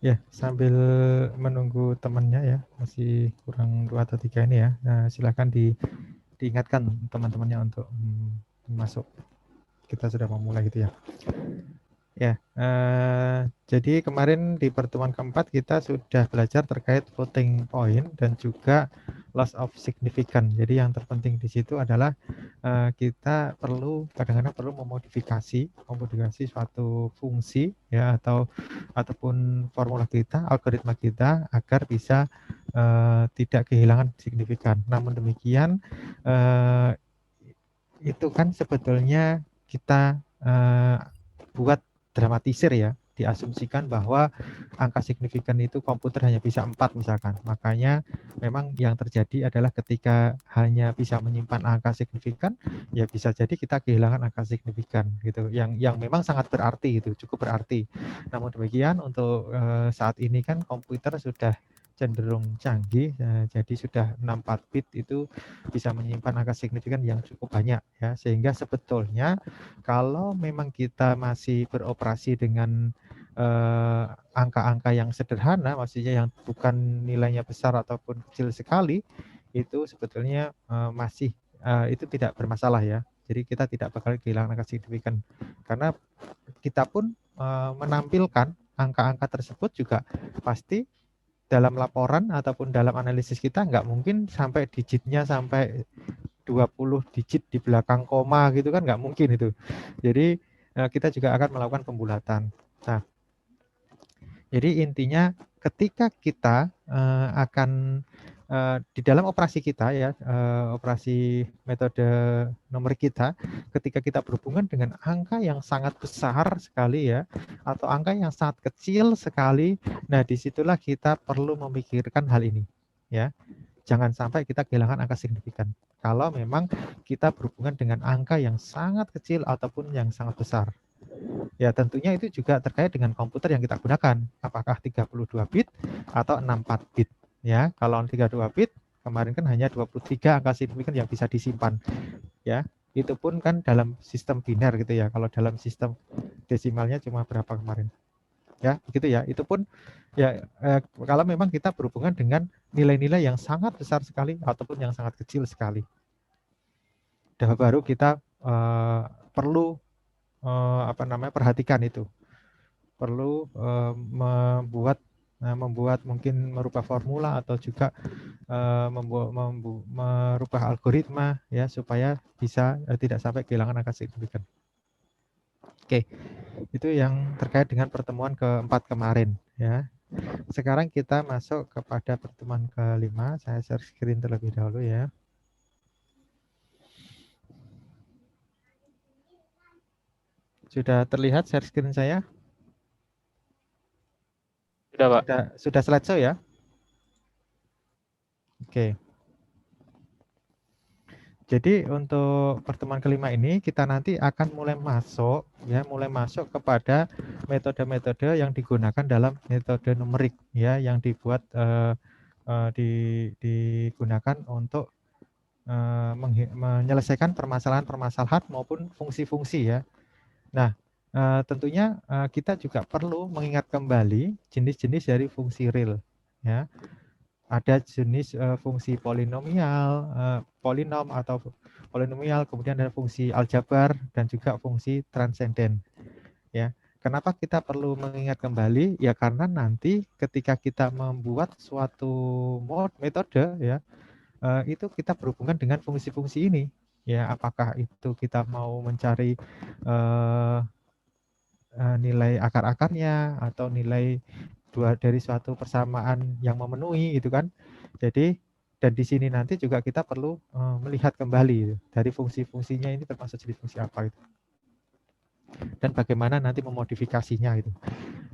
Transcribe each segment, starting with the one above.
Ya, sambil menunggu temannya ya, masih kurang 2 atau 3 ini ya. Nah, silakan diingatkan teman-temannya untuk masuk. Kita sudah memulai gitu ya. Ya, jadi kemarin di pertemuan keempat kita sudah belajar terkait floating point dan juga loss of significance. Jadi yang terpenting di situ adalah kita kadang-kadang perlu memodifikasi suatu fungsi ya ataupun formula kita, algoritma kita agar bisa tidak kehilangan signifikan. Namun demikian itu kan sebetulnya kita buat dramatisir ya, diasumsikan bahwa angka signifikan itu komputer hanya bisa 4 misalkan. Makanya memang yang terjadi adalah ketika hanya bisa menyimpan angka signifikan, ya bisa jadi kita kehilangan angka signifikan gitu. Yang memang sangat berarti itu, cukup berarti. Namun demikian untuk saat ini kan komputer sudah cenderung canggih, jadi sudah 64 bit itu bisa menyimpan angka signifikan yang cukup banyak ya, sehingga sebetulnya kalau memang kita masih beroperasi dengan angka-angka yang sederhana, maksudnya yang bukan nilainya besar ataupun kecil sekali, itu sebetulnya masih itu tidak bermasalah ya. Jadi kita tidak bakal kehilangan angka signifikan karena kita pun menampilkan angka-angka tersebut juga pasti dalam laporan ataupun dalam analisis kita nggak mungkin sampai digitnya sampai 20 digit di belakang koma gitu kan nggak mungkin itu. Jadi kita juga akan melakukan pembulatan. Nah, jadi intinya ketika kita akan di dalam operasi kita ya, operasi metode numerik kita, ketika kita berhubungan dengan angka yang sangat besar sekali ya, atau angka yang sangat kecil sekali, nah disitulah kita perlu memikirkan hal ini ya. Jangan sampai kita kehilangan angka signifikan. Kalau memang kita berhubungan dengan angka yang sangat kecil ataupun yang sangat besar. Ya tentunya itu juga terkait dengan komputer yang kita gunakan. Apakah 32 bit atau 64 bit. Ya, kalau 32 bit kemarin kan hanya 23 angka signifikan yang bisa disimpan. Ya, itu pun kan dalam sistem biner gitu ya. Kalau dalam sistem desimalnya cuma berapa kemarin? Ya, begitu ya. Itu pun ya kalau memang kita berhubungan dengan nilai-nilai yang sangat besar sekali ataupun yang sangat kecil sekali. Baru kita perlu perhatikan itu. Perlu membuat mungkin merubah formula atau juga merubah algoritma ya supaya bisa tidak sampai kehilangan angka signifikan. Oke, itu yang terkait dengan pertemuan keempat kemarin ya. Sekarang kita masuk kepada pertemuan kelima. Saya share screen terlebih dahulu ya. Sudah terlihat share screen saya? Sudah, Pak. Sudah slideshow ya? Oke. Jadi untuk pertemuan kelima ini kita nanti akan mulai masuk kepada metode-metode yang digunakan dalam metode numerik ya, yang dibuat digunakan untuk menyelesaikan permasalahan-permasalahan maupun fungsi-fungsi ya. Nah, tentunya kita juga perlu mengingat kembali jenis-jenis dari fungsi real ya. Ada jenis fungsi polinomial, polinom atau polinomial, kemudian ada fungsi aljabar dan juga fungsi transenden. Ya, kenapa kita perlu mengingat kembali? Ya karena nanti ketika kita membuat suatu metode ya, itu kita berhubungan dengan fungsi-fungsi ini. Ya, apakah itu kita mau mencari nilai akar-akarnya atau nilai dari suatu persamaan yang memenuhi itu kan. Jadi dan di sini nanti juga kita perlu melihat kembali dari fungsi-fungsinya ini termasuk jenis fungsi apa itu. Dan bagaimana nanti memodifikasinya itu.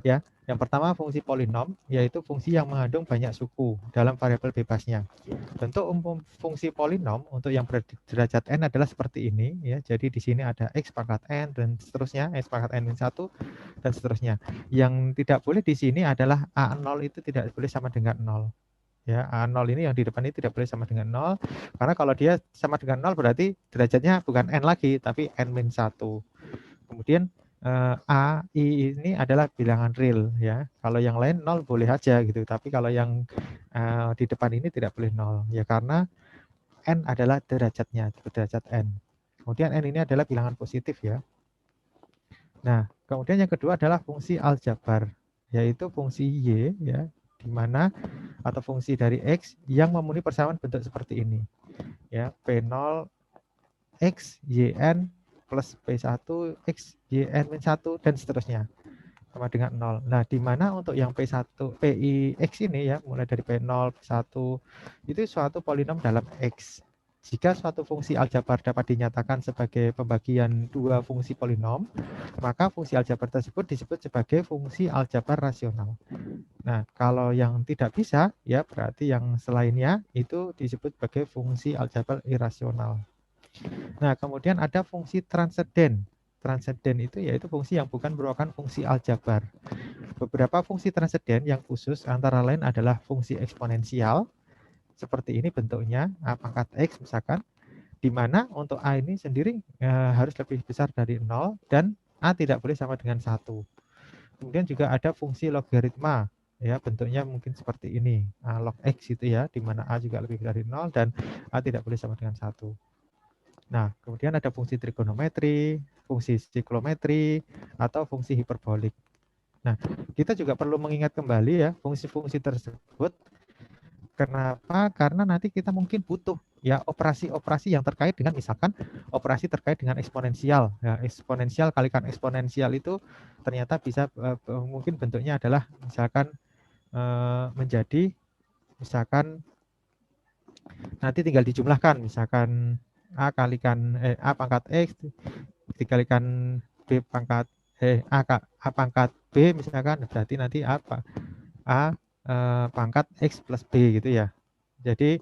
Ya, yang pertama fungsi polinom yaitu fungsi yang mengandung banyak suku dalam variabel bebasnya. Bentuk umum fungsi polinom untuk yang berderajat n adalah seperti ini ya. Jadi di sini ada x pangkat n dan seterusnya, x pangkat n-1 dan seterusnya. Yang tidak boleh di sini adalah a0 itu tidak boleh sama dengan 0. Ya, A0 ini yang di depan ini tidak boleh sama dengan 0 karena kalau dia sama dengan 0 berarti derajatnya bukan n lagi tapi n-1. Kemudian A, I ini adalah bilangan real ya. Kalau yang lain 0 boleh aja gitu, tapi kalau yang di depan ini tidak boleh 0 ya, karena N adalah derajatnya, derajat N. Kemudian N ini adalah bilangan positif ya. Nah, kemudian yang kedua adalah fungsi aljabar, yaitu fungsi Y ya, di mana atau fungsi dari X yang memenuhi persamaan bentuk seperti ini. Ya, P0 X YN plus P1 X YN min 1 dan seterusnya sama dengan 0. Nah, di mana untuk yang P1 PIX ini ya, mulai dari P0, P1 itu suatu polinom dalam X. Jika suatu fungsi aljabar dapat dinyatakan sebagai pembagian dua fungsi polinom, maka fungsi aljabar tersebut disebut sebagai fungsi aljabar rasional. Nah, kalau yang tidak bisa, ya berarti yang selainnya itu disebut sebagai fungsi aljabar irasional. Nah, kemudian ada fungsi transenden. Transenden itu yaitu fungsi yang bukan merupakan fungsi aljabar. Beberapa fungsi transenden yang khusus antara lain adalah fungsi eksponensial, seperti ini bentuknya, A pangkat X misalkan, di mana untuk A ini sendiri harus lebih besar dari 0 dan A tidak boleh sama dengan 1. Kemudian juga ada fungsi logaritma, ya bentuknya mungkin seperti ini, A log X itu ya, di mana A juga lebih dari 0 dan A tidak boleh sama dengan 1. Nah, kemudian ada fungsi trigonometri, fungsi siklometri, atau fungsi hiperbolik. Nah, kita juga perlu mengingat kembali ya fungsi-fungsi tersebut. Kenapa? Karena nanti kita mungkin butuh ya operasi-operasi yang terkait dengan misalkan operasi terkait dengan eksponensial. Ya, eksponensial kalikan eksponensial itu ternyata bisa mungkin bentuknya adalah misalkan menjadi misalkan nanti tinggal dijumlahkan misalkan A kalikan A pangkat X dikalikan B pangkat A pangkat B misalkan berarti nanti apa A pangkat X plus B gitu ya. Jadi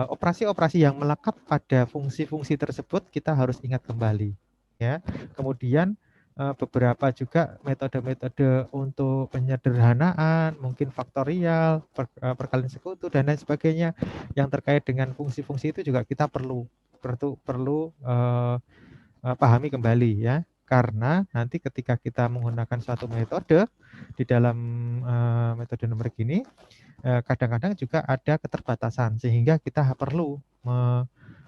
operasi-operasi yang melekat pada fungsi-fungsi tersebut kita harus ingat kembali ya. Kemudian beberapa juga metode-metode untuk penyederhanaan, mungkin faktorial, perkalian sekutu dan lain sebagainya yang terkait dengan fungsi-fungsi itu juga kita perlu pahami kembali ya. Karena nanti ketika kita menggunakan suatu metode di dalam metode numerik ini kadang-kadang juga ada keterbatasan sehingga kita perlu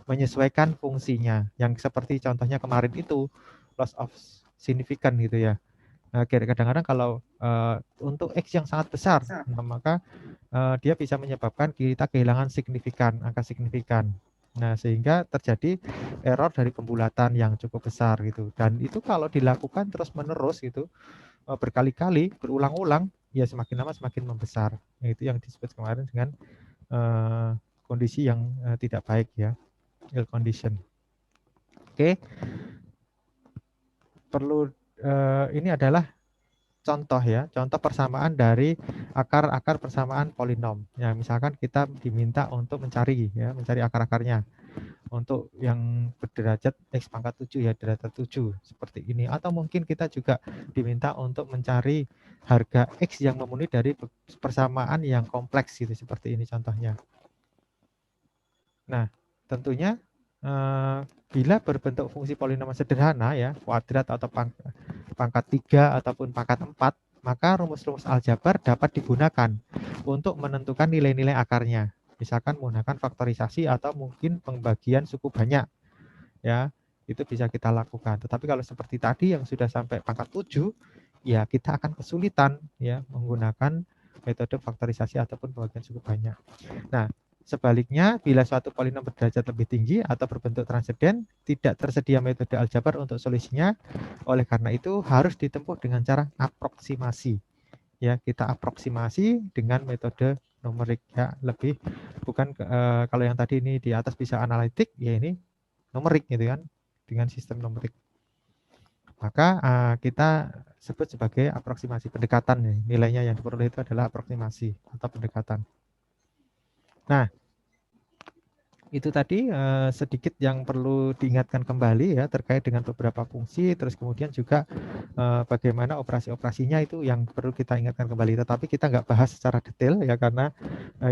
menyesuaikan fungsinya yang seperti contohnya kemarin itu loss of significant gitu ya. Kadang-kadang kalau untuk X yang sangat besar maka dia bisa menyebabkan kita kehilangan signifikan, angka signifikan. Nah, sehingga terjadi error dari pembulatan yang cukup besar gitu. Dan itu kalau dilakukan terus-menerus gitu berkali-kali, berulang-ulang, ya semakin lama semakin membesar. Itu yang disebut kemarin dengan kondisi yang tidak baik ya, ill condition. Oke, perlu ini adalah contoh ya, contoh persamaan dari akar-akar persamaan polinom. Ya, misalkan kita diminta untuk mencari ya, mencari akar-akarnya. Untuk yang berderajat X pangkat 7 ya, derajat 7 seperti ini. Atau mungkin kita juga diminta untuk mencari harga X yang memenuhi dari persamaan yang kompleks gitu, seperti ini contohnya. Nah, tentunya bila berbentuk fungsi polinom sederhana ya, kuadrat atau pangkat 3 ataupun pangkat 4, maka rumus-rumus aljabar dapat digunakan untuk menentukan nilai-nilai akarnya. Misalkan menggunakan faktorisasi atau mungkin pembagian suku banyak. Ya, itu bisa kita lakukan. Tetapi kalau seperti tadi yang sudah sampai pangkat 7, ya kita akan kesulitan ya menggunakan metode faktorisasi ataupun pembagian suku banyak. Nah, sebaliknya, bila suatu polinom berderajat lebih tinggi atau berbentuk transenden, tidak tersedia metode aljabar untuk solusinya. Oleh karena itu, harus ditempuh dengan cara aproksimasi. Ya, kita aproksimasi dengan metode numerik ya, lebih bukan kalau yang tadi ini di atas bisa analitik, ya ini numerik gitu kan, dengan sistem numerik. Maka kita sebut sebagai aproksimasi pendekatan nih. Nilainya yang diperoleh itu adalah aproksimasi atau pendekatan. Nah, itu tadi sedikit yang perlu diingatkan kembali ya terkait dengan beberapa fungsi, terus kemudian juga bagaimana operasi-operasinya itu yang perlu kita ingatkan kembali. Tetapi kita nggak bahas secara detail ya karena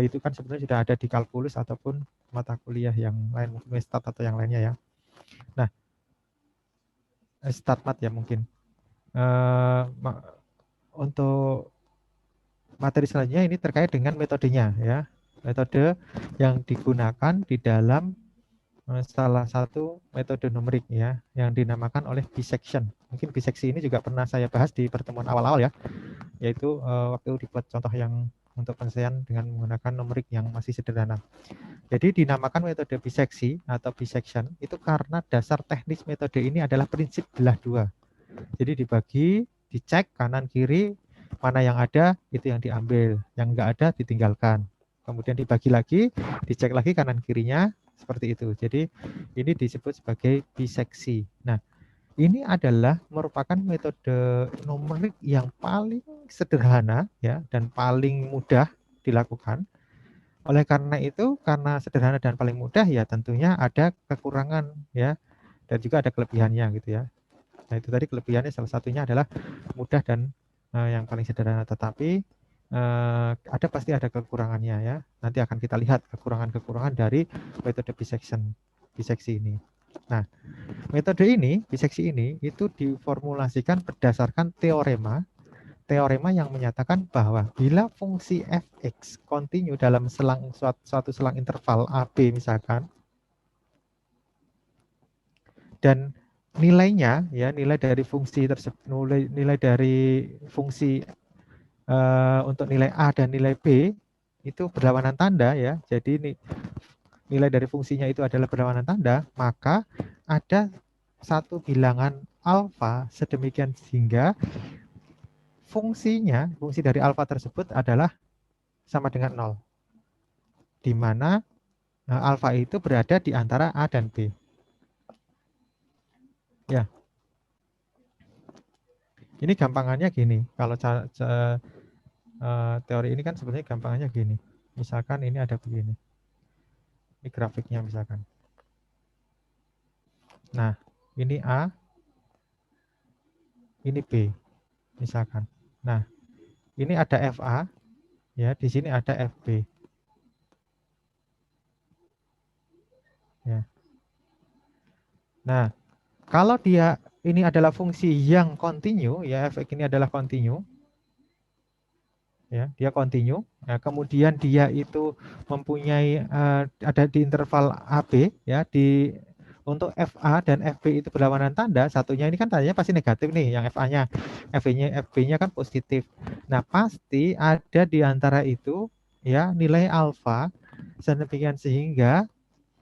itu kan sebenarnya sudah ada di kalkulus ataupun mata kuliah yang lain, mungkin stat atau yang lainnya ya. Nah, StatMat ya mungkin. Untuk materi selanjutnya ini terkait dengan metodenya ya. Metode yang digunakan di dalam salah satu metode numerik ya yang dinamakan oleh bisection. Mungkin biseksi ini juga pernah saya bahas di pertemuan awal-awal ya, yaitu waktu dibuat contoh yang untuk penyelesaian dengan menggunakan numerik yang masih sederhana. Jadi dinamakan metode biseksi atau bisection itu karena dasar teknis metode ini adalah prinsip belah dua. Jadi dibagi, dicek kanan kiri, mana yang ada itu yang diambil, yang enggak ada ditinggalkan. Kemudian dibagi lagi, dicek lagi kanan kirinya, seperti itu. Jadi ini disebut sebagai biseksi. Nah, ini adalah merupakan metode numerik yang paling sederhana ya dan paling mudah dilakukan. Oleh karena itu, karena sederhana dan paling mudah ya tentunya ada kekurangan ya dan juga ada kelebihannya gitu ya. Nah, itu tadi kelebihannya salah satunya adalah mudah dan yang paling sederhana, tetapi ada pasti ada kekurangannya ya. Nanti akan kita lihat kekurangan-kekurangan dari metode biseksi ini. Nah, metode ini, biseksi ini itu diformulasikan berdasarkan teorema yang menyatakan bahwa bila fungsi fx kontinu dalam suatu selang interval AB misalkan, dan nilainya ya nilai dari fungsi tersebut, nilai dari fungsi untuk nilai A dan nilai B itu berlawanan tanda ya. Jadi nilai dari fungsinya itu adalah berlawanan tanda, maka ada satu bilangan alfa sedemikian sehingga fungsi dari alfa tersebut adalah sama dengan 0. Di mana alfa itu berada di antara A dan B. Ya. Ini gampangannya gini. Kalau teori ini kan sebenarnya gampangannya gini. Misalkan ini ada begini. Ini grafiknya misalkan. Nah, ini A, ini B, misalkan. Nah, ini ada FA, ya, di sini ada FB. Ya. Nah, kalau dia ini adalah fungsi yang kontinu, ya, fx ini adalah kontinu, ya, dia kontinu. Nah, kemudian dia itu mempunyai ada di interval AB, ya, untuk FA dan FB itu berlawanan tanda, satunya ini kan tandanya pasti negatif nih, yang FA-nya, FB-nya kan positif. Nah, pasti ada di antara itu ya nilai alfa sedemikian sehingga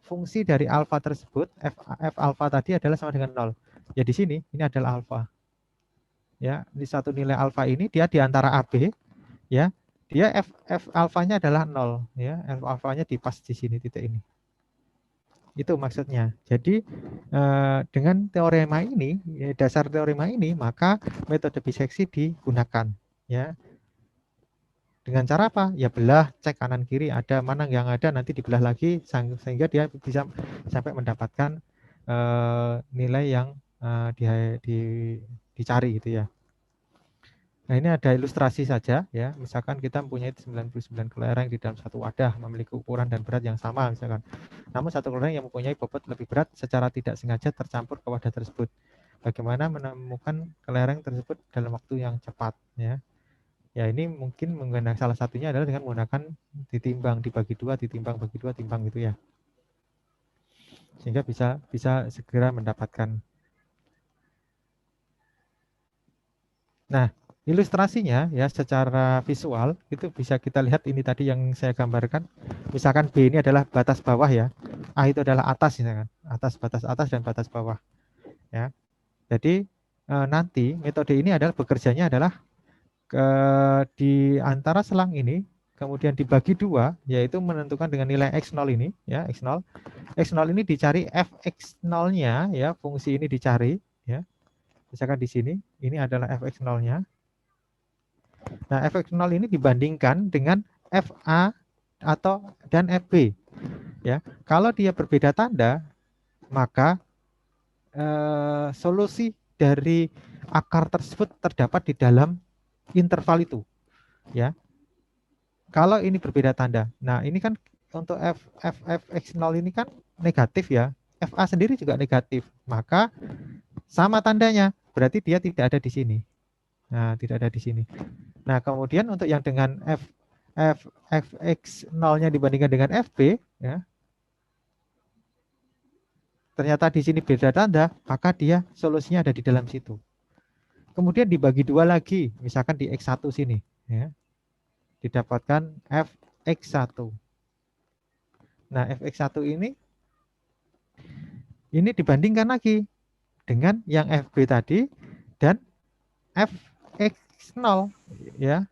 fungsi dari alfa tersebut f alfa tadi adalah sama dengan 0. Ya di sini ini adalah alfa. Ya, di satu nilai alfa ini dia di antara AB ya. Dia f alfanya adalah 0 ya. F alfanya di pas di sini titik ini. Itu maksudnya. Jadi dengan teorema ini, dasar teorema ini, maka metode biseksi digunakan. Ya. Dengan cara apa? Ya belah, cek kanan kiri, ada mana yang ada nanti dibelah lagi sehingga dia bisa sampai mendapatkan nilai yang dicari gitu ya. Nah, ini ada ilustrasi saja ya. Misalkan kita mempunyai 99 kelereng di dalam satu wadah memiliki ukuran dan berat yang sama misalkan. Namun satu kelereng yang mempunyai bobot lebih berat secara tidak sengaja tercampur ke wadah tersebut. Bagaimana menemukan kelereng tersebut dalam waktu yang cepat ya. Ya, ini mungkin menggunakan salah satunya adalah dengan menggunakan ditimbang, dibagi dua, ditimbang, bagi dua, timbang gitu ya. Sehingga bisa segera mendapatkan. Nah, ilustrasinya ya secara visual itu bisa kita lihat ini tadi yang saya gambarkan. Misalkan B ini adalah batas bawah ya. A itu adalah atas misalkan. Batas atas dan batas bawah. Ya. Jadi nanti metode ini adalah bekerjanya adalah di antara selang ini kemudian dibagi dua yaitu menentukan dengan nilai X0 ini ya X0. X0 ini dicari Fx0-nya ya, fungsi ini dicari ya. Misalkan di sini ini adalah Fx0-nya. Nah, Fx0 ini dibandingkan dengan Fa dan Fb. Ya, kalau dia berbeda tanda, maka solusi dari akar tersebut terdapat di dalam interval itu. Ya, kalau ini berbeda tanda. Nah, ini kan untuk Fx0 ini kan negatif ya. Fa sendiri juga negatif. Maka sama tandanya. berarti dia tidak ada di sini. Nah, tidak ada di sini. Nah, kemudian untuk yang dengan fx 0-nya dibandingkan dengan fb, ya, ternyata di sini beda tanda, maka dia solusinya ada di dalam situ. Kemudian dibagi dua lagi, misalkan di x1 sini, ya, didapatkan fx1. Nah, fx1 ini dibandingkan lagi dengan yang fb tadi dan fx0, ya,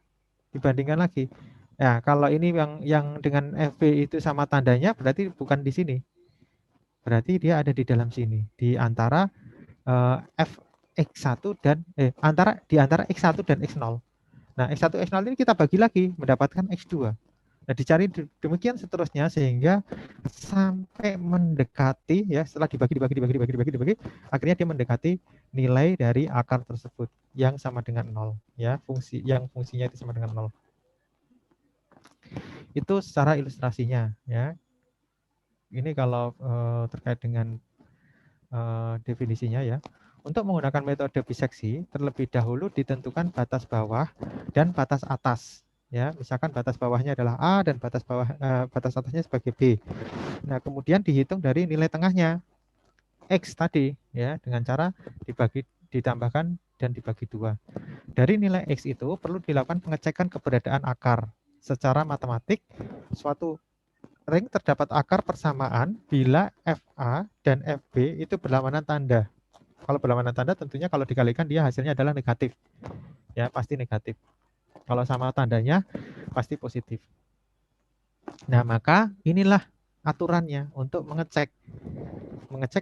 dibandingkan lagi. Ya, kalau ini yang dengan fb itu sama tandanya berarti bukan di sini. Berarti dia ada di dalam sini, di antara fx1 dan antara x1 dan x0. Nah, x1 x0 ini kita bagi lagi mendapatkan x2. Nah, dicari demikian seterusnya sehingga sampai mendekati, ya, setelah dibagi, akhirnya dia mendekati nilai dari akar tersebut yang sama dengan 0, ya, fungsinya itu sama dengan 0. Itu secara ilustrasinya, ya. Ini kalau terkait dengan definisinya, ya. Untuk menggunakan metode biseksi, terlebih dahulu ditentukan batas bawah dan batas atas. Ya, misalkan batas bawahnya adalah A dan batas atasnya sebagai B. Nah, kemudian dihitung dari nilai tengahnya X tadi, ya, dengan cara ditambahkan dan dibagi 2. Dari nilai X itu perlu dilakukan pengecekan keberadaan akar. Secara matematik, suatu ring terdapat akar persamaan bila FA dan FB itu berlawanan tanda. Kalau berlawanan tanda tentunya kalau dikalikan dia hasilnya adalah negatif. Ya, pasti negatif. Kalau sama tandanya pasti positif. Nah, maka inilah aturannya untuk mengecek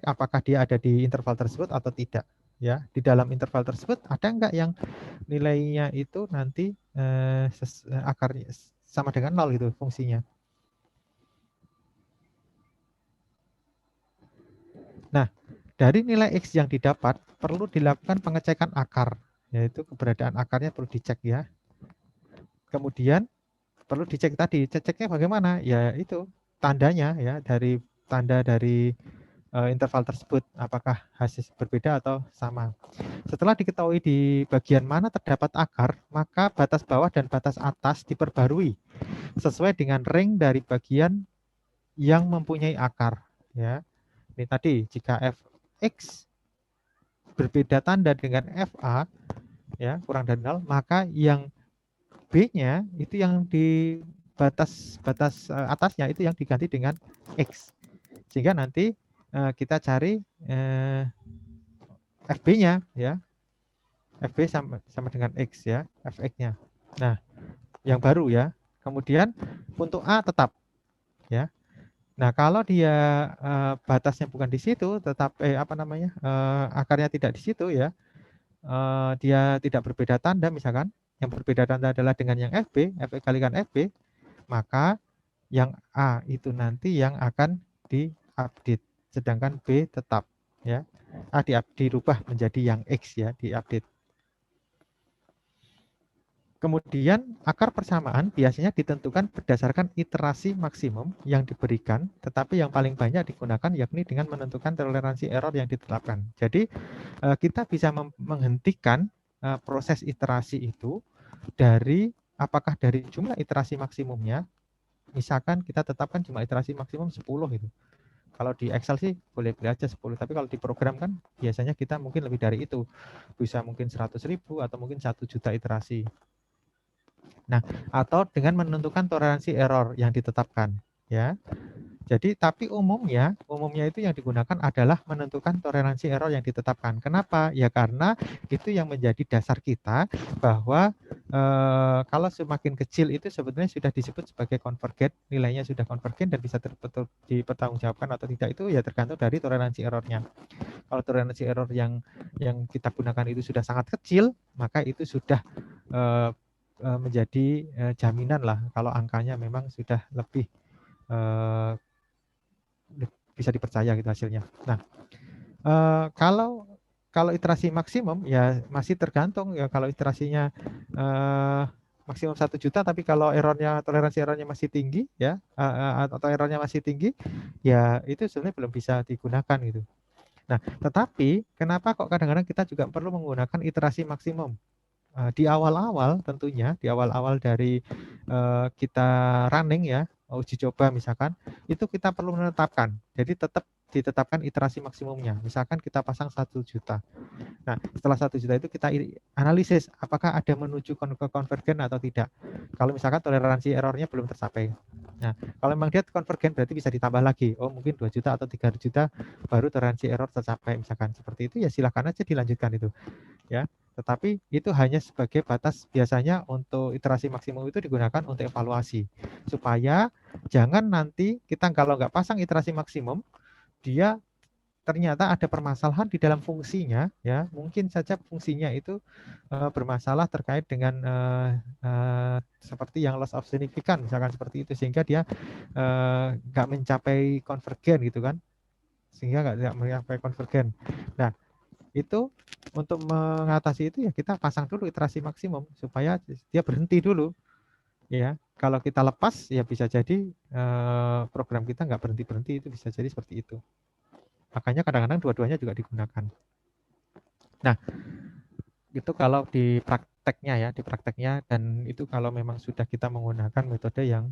apakah dia ada di interval tersebut atau tidak. Ya, di dalam interval tersebut ada enggak yang nilainya itu nanti akarnya sama dengan 0 gitu fungsinya. Nah, dari nilai X yang didapat perlu dilakukan pengecekan akar, yaitu keberadaan akarnya perlu dicek, ya. Kemudian perlu dicek tadi, ceknya bagaimana? Ya itu tandanya, ya, dari tanda dari interval tersebut apakah hasil berbeda atau sama. Setelah diketahui di bagian mana terdapat akar, maka batas bawah dan batas atas diperbarui sesuai dengan ring dari bagian yang mempunyai akar, ya. Ini tadi jika fx berbeda tanda dengan FA, ya, kurang dari 0, maka yang B-nya itu yang di batas atasnya itu yang diganti dengan X. Sehingga nanti kita cari FB-nya, ya. FB sama dengan X, ya, Fx-nya. Nah, yang baru, ya. Kemudian untuk A tetap, ya. Nah, kalau dia batasnya bukan di situ, tetap akarnya tidak di situ, ya. Dia tidak berbeda tanda, misalkan yang berbeda tanda adalah dengan yang FB, Fx kalikan FB, maka yang A itu nanti yang akan diupdate, sedangkan B tetap, ya. A dirubah menjadi yang X, ya, diupdate. Kemudian akar persamaan biasanya ditentukan berdasarkan iterasi maksimum yang diberikan, tetapi yang paling banyak digunakan yakni dengan menentukan toleransi error yang ditetapkan. Jadi kita bisa menghentikan proses iterasi itu dari apakah dari jumlah iterasi maksimumnya. Misalkan kita tetapkan jumlah iterasi maksimum 10 itu. Kalau di Excel sih boleh-boleh aja 10, tapi kalau di program kan biasanya kita mungkin lebih dari itu. Bisa mungkin 100.000 atau mungkin 1 juta iterasi. Nah, atau dengan menentukan toleransi error yang ditetapkan, ya. Jadi, tapi umumnya itu yang digunakan adalah menentukan toleransi error yang ditetapkan. Kenapa? Ya karena itu yang menjadi dasar kita bahwa kalau semakin kecil itu sebetulnya sudah disebut sebagai convergent, nilainya sudah convergent dan bisa dipertanggungjawabkan atau tidak itu ya tergantung dari toleransi errornya. Kalau toleransi error yang kita gunakan itu sudah sangat kecil, maka itu sudah menjadi jaminan lah kalau angkanya memang sudah lebih bisa dipercaya gitu hasilnya. Nah, kalau iterasi maksimum ya masih tergantung, ya, kalau iterasinya maksimum 1 juta tapi kalau toleransi errornya masih tinggi, ya, atau errornya masih tinggi, ya itu sebenarnya belum bisa digunakan gitu. Nah, tetapi kenapa kok kadang-kadang kita juga perlu menggunakan iterasi maksimum? Di awal-awal tentunya, di awal-awal dari kita running ya, uji coba misalkan, itu kita perlu menetapkan. Jadi tetap ditetapkan iterasi maksimumnya. Misalkan kita pasang 1 juta. Nah, setelah 1 juta itu kita analisis apakah ada menuju ke konvergen atau tidak. Kalau misalkan toleransi errornya belum tercapai. Nah, kalau memang dia konvergen berarti bisa ditambah lagi. Oh, mungkin 2 juta atau 3 juta baru toleransi error tercapai. Misalkan seperti itu ya silahkan aja dilanjutkan itu. Ya, tetapi itu hanya sebagai batas. Biasanya untuk iterasi maksimum itu digunakan untuk evaluasi. Supaya jangan nanti kita kalau nggak pasang iterasi maksimum, dia ternyata ada permasalahan di dalam fungsinya, ya mungkin saja fungsinya itu bermasalah terkait dengan seperti yang loss of significance misalkan seperti itu, sehingga dia nggak mencapai konvergen gitu kan, sehingga nggak mencapai konvergen. Nah, itu untuk mengatasi itu ya kita pasang dulu iterasi maksimum supaya dia berhenti dulu, ya. Kalau kita lepas ya bisa jadi program kita nggak berhenti-berhenti, itu bisa jadi seperti itu. Makanya kadang-kadang dua-duanya juga digunakan. Nah, itu kalau di prakteknya ya, di prakteknya, dan itu kalau memang sudah kita menggunakan metode yang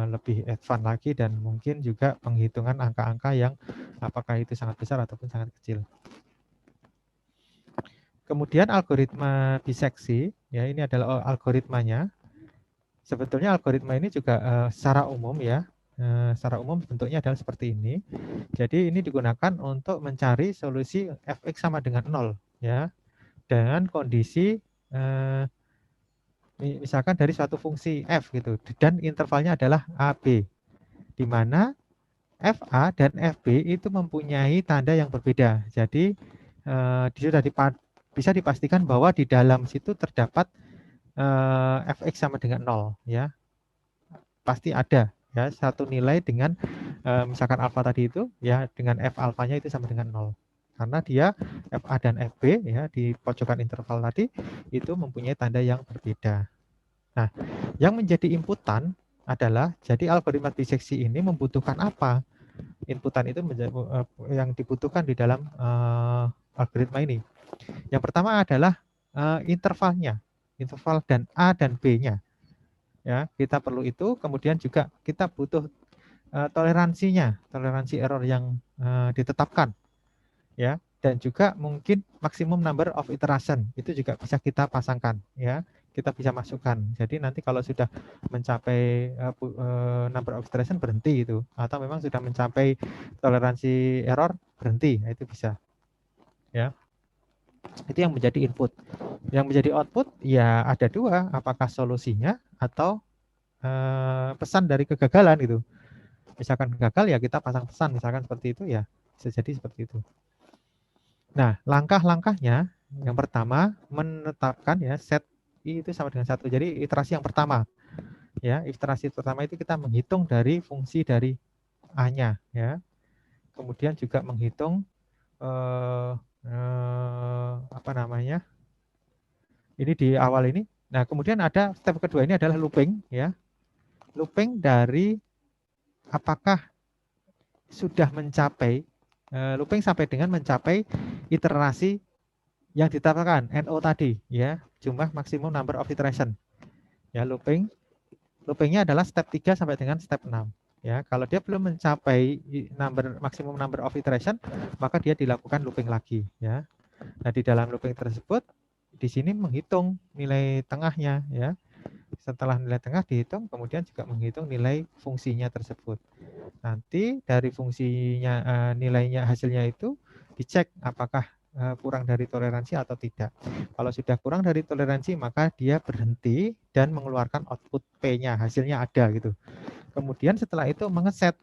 lebih advance lagi, dan mungkin juga penghitungan angka-angka yang apakah itu sangat besar ataupun sangat kecil. Kemudian algoritma biseksi, ya ini adalah algoritmanya. Sebetulnya algoritma ini juga secara umum ya, secara umum bentuknya adalah seperti ini. Jadi ini digunakan untuk mencari solusi fx sama dengan 0 ya, dengan kondisi misalkan dari suatu fungsi f gitu, dan intervalnya adalah AB, di mana FA dan FB itu mempunyai tanda yang berbeda. Jadi sudah bisa dipastikan bahwa di dalam situ terdapat fx sama dengan 0 ya. Pasti ada ya satu nilai dengan misalkan alfa tadi itu ya, dengan f alfanya itu sama dengan 0. Karena dia FA dan FB ya di pojokan interval tadi itu mempunyai tanda yang berbeda. Nah, yang menjadi inputan adalah, jadi algoritma biseksi ini membutuhkan apa? Inputan itu yang dibutuhkan di dalam algoritma ini. Yang pertama adalah intervalnya, interval dan A dan B-nya. Ya, kita perlu itu. Kemudian juga kita butuh toleransinya, toleransi error yang ditetapkan, ya. Dan juga mungkin maksimum number of iteration itu juga bisa kita pasangkan, ya. Kita bisa masukkan. Jadi nanti kalau sudah mencapai number of iteration berhenti itu, atau memang sudah mencapai toleransi error berhenti, nah, itu bisa. Ya. Itu yang menjadi input. Yang menjadi output ya ada dua, apakah solusinya atau pesan dari kegagalan gitu. Misalkan gagal ya kita pasang pesan, misalkan seperti itu ya, bisa jadi seperti itu. Nah, langkah-langkahnya yang pertama menetapkan ya set I itu sama dengan 1. Jadi iterasi yang pertama ya, iterasi pertama itu kita menghitung dari fungsi dari A-nya ya. Kemudian juga menghitung apa namanya? Ini di awal ini. Nah, kemudian ada step kedua, ini adalah looping ya. Looping dari apakah sudah mencapai looping sampai dengan mencapai iterasi yang ditetapkan NO tadi ya, jumlah maksimum number of iteration. Ya, loopingnya adalah step 3 sampai dengan step 6. Ya, kalau dia belum mencapai maksimum number of iteration, maka dia dilakukan looping lagi ya. Nah, di dalam looping tersebut di sini menghitung nilai tengahnya ya. Setelah nilai tengah dihitung, kemudian juga menghitung nilai fungsinya tersebut. Nanti dari fungsinya nilainya, hasilnya itu dicek apakah kurang dari toleransi atau tidak. Kalau sudah kurang dari toleransi, maka dia berhenti dan mengeluarkan output P-nya, hasilnya ada gitu. Kemudian setelah itu mengeset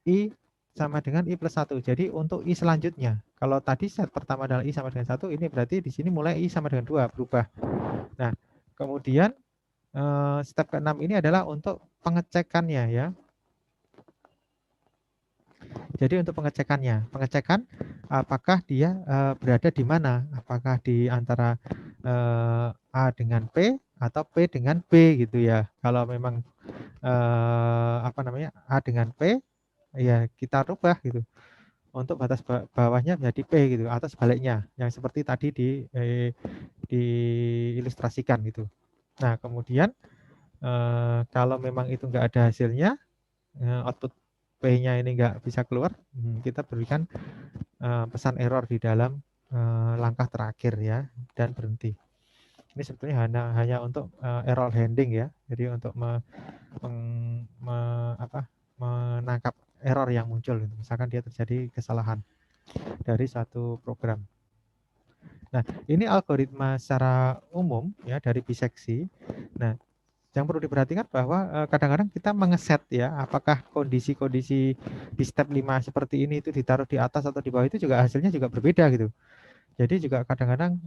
I sama dengan I plus 1. Jadi untuk I selanjutnya, kalau tadi set pertama adalah I sama dengan 1, ini berarti di sini mulai I sama dengan 2 berubah. Nah, kemudian step ke-6 ini adalah untuk pengecekannya ya. Jadi untuk pengecekan apakah dia berada di mana? Apakah di antara A dengan P atau P dengan B gitu ya. Kalau memang apa namanya A dengan P, ya kita rubah gitu. untuk batas bawahnya menjadi P gitu atau sebaliknya yang seperti tadi diilustrasikan gitu. Nah, kemudian kalau memang itu enggak ada hasilnya, output P-nya ini enggak bisa keluar, kita berikan pesan error di dalam langkah terakhir ya dan berhenti. Ini sebetulnya hanya untuk error handling ya. Jadi untuk menangkap error yang muncul. Misalkan dia terjadi kesalahan dari satu program. Nah, ini algoritma secara umum ya dari biseksi. Nah, yang perlu diperhatikan bahwa kadang-kadang kita mengeset ya, apakah kondisi-kondisi di step 5 seperti ini itu ditaruh di atas atau di bawah itu juga hasilnya juga berbeda gitu. Jadi juga kadang-kadang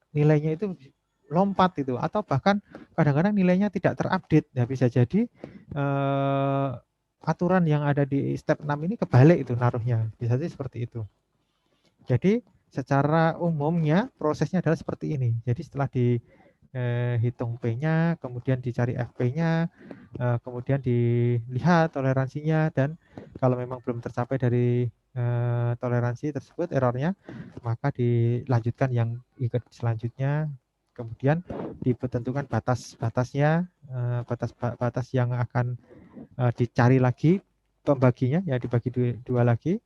nilainya itu lompat itu atau bahkan kadang-kadang nilainya tidak terupdate. Ya bisa jadi aturan yang ada di step 6 ini kebalik itu naruhnya. Bisa jadi seperti itu. Jadi secara umumnya prosesnya adalah seperti ini. Jadi setelah dihitung P-nya, kemudian dicari FP-nya, kemudian dilihat toleransinya dan kalau memang belum tercapai dari toleransi tersebut errornya, maka dilanjutkan yang ikut selanjutnya. Kemudian ditentukan batas-batasnya, batas yang akan dicari lagi pembaginya, ya dibagi dua lagi.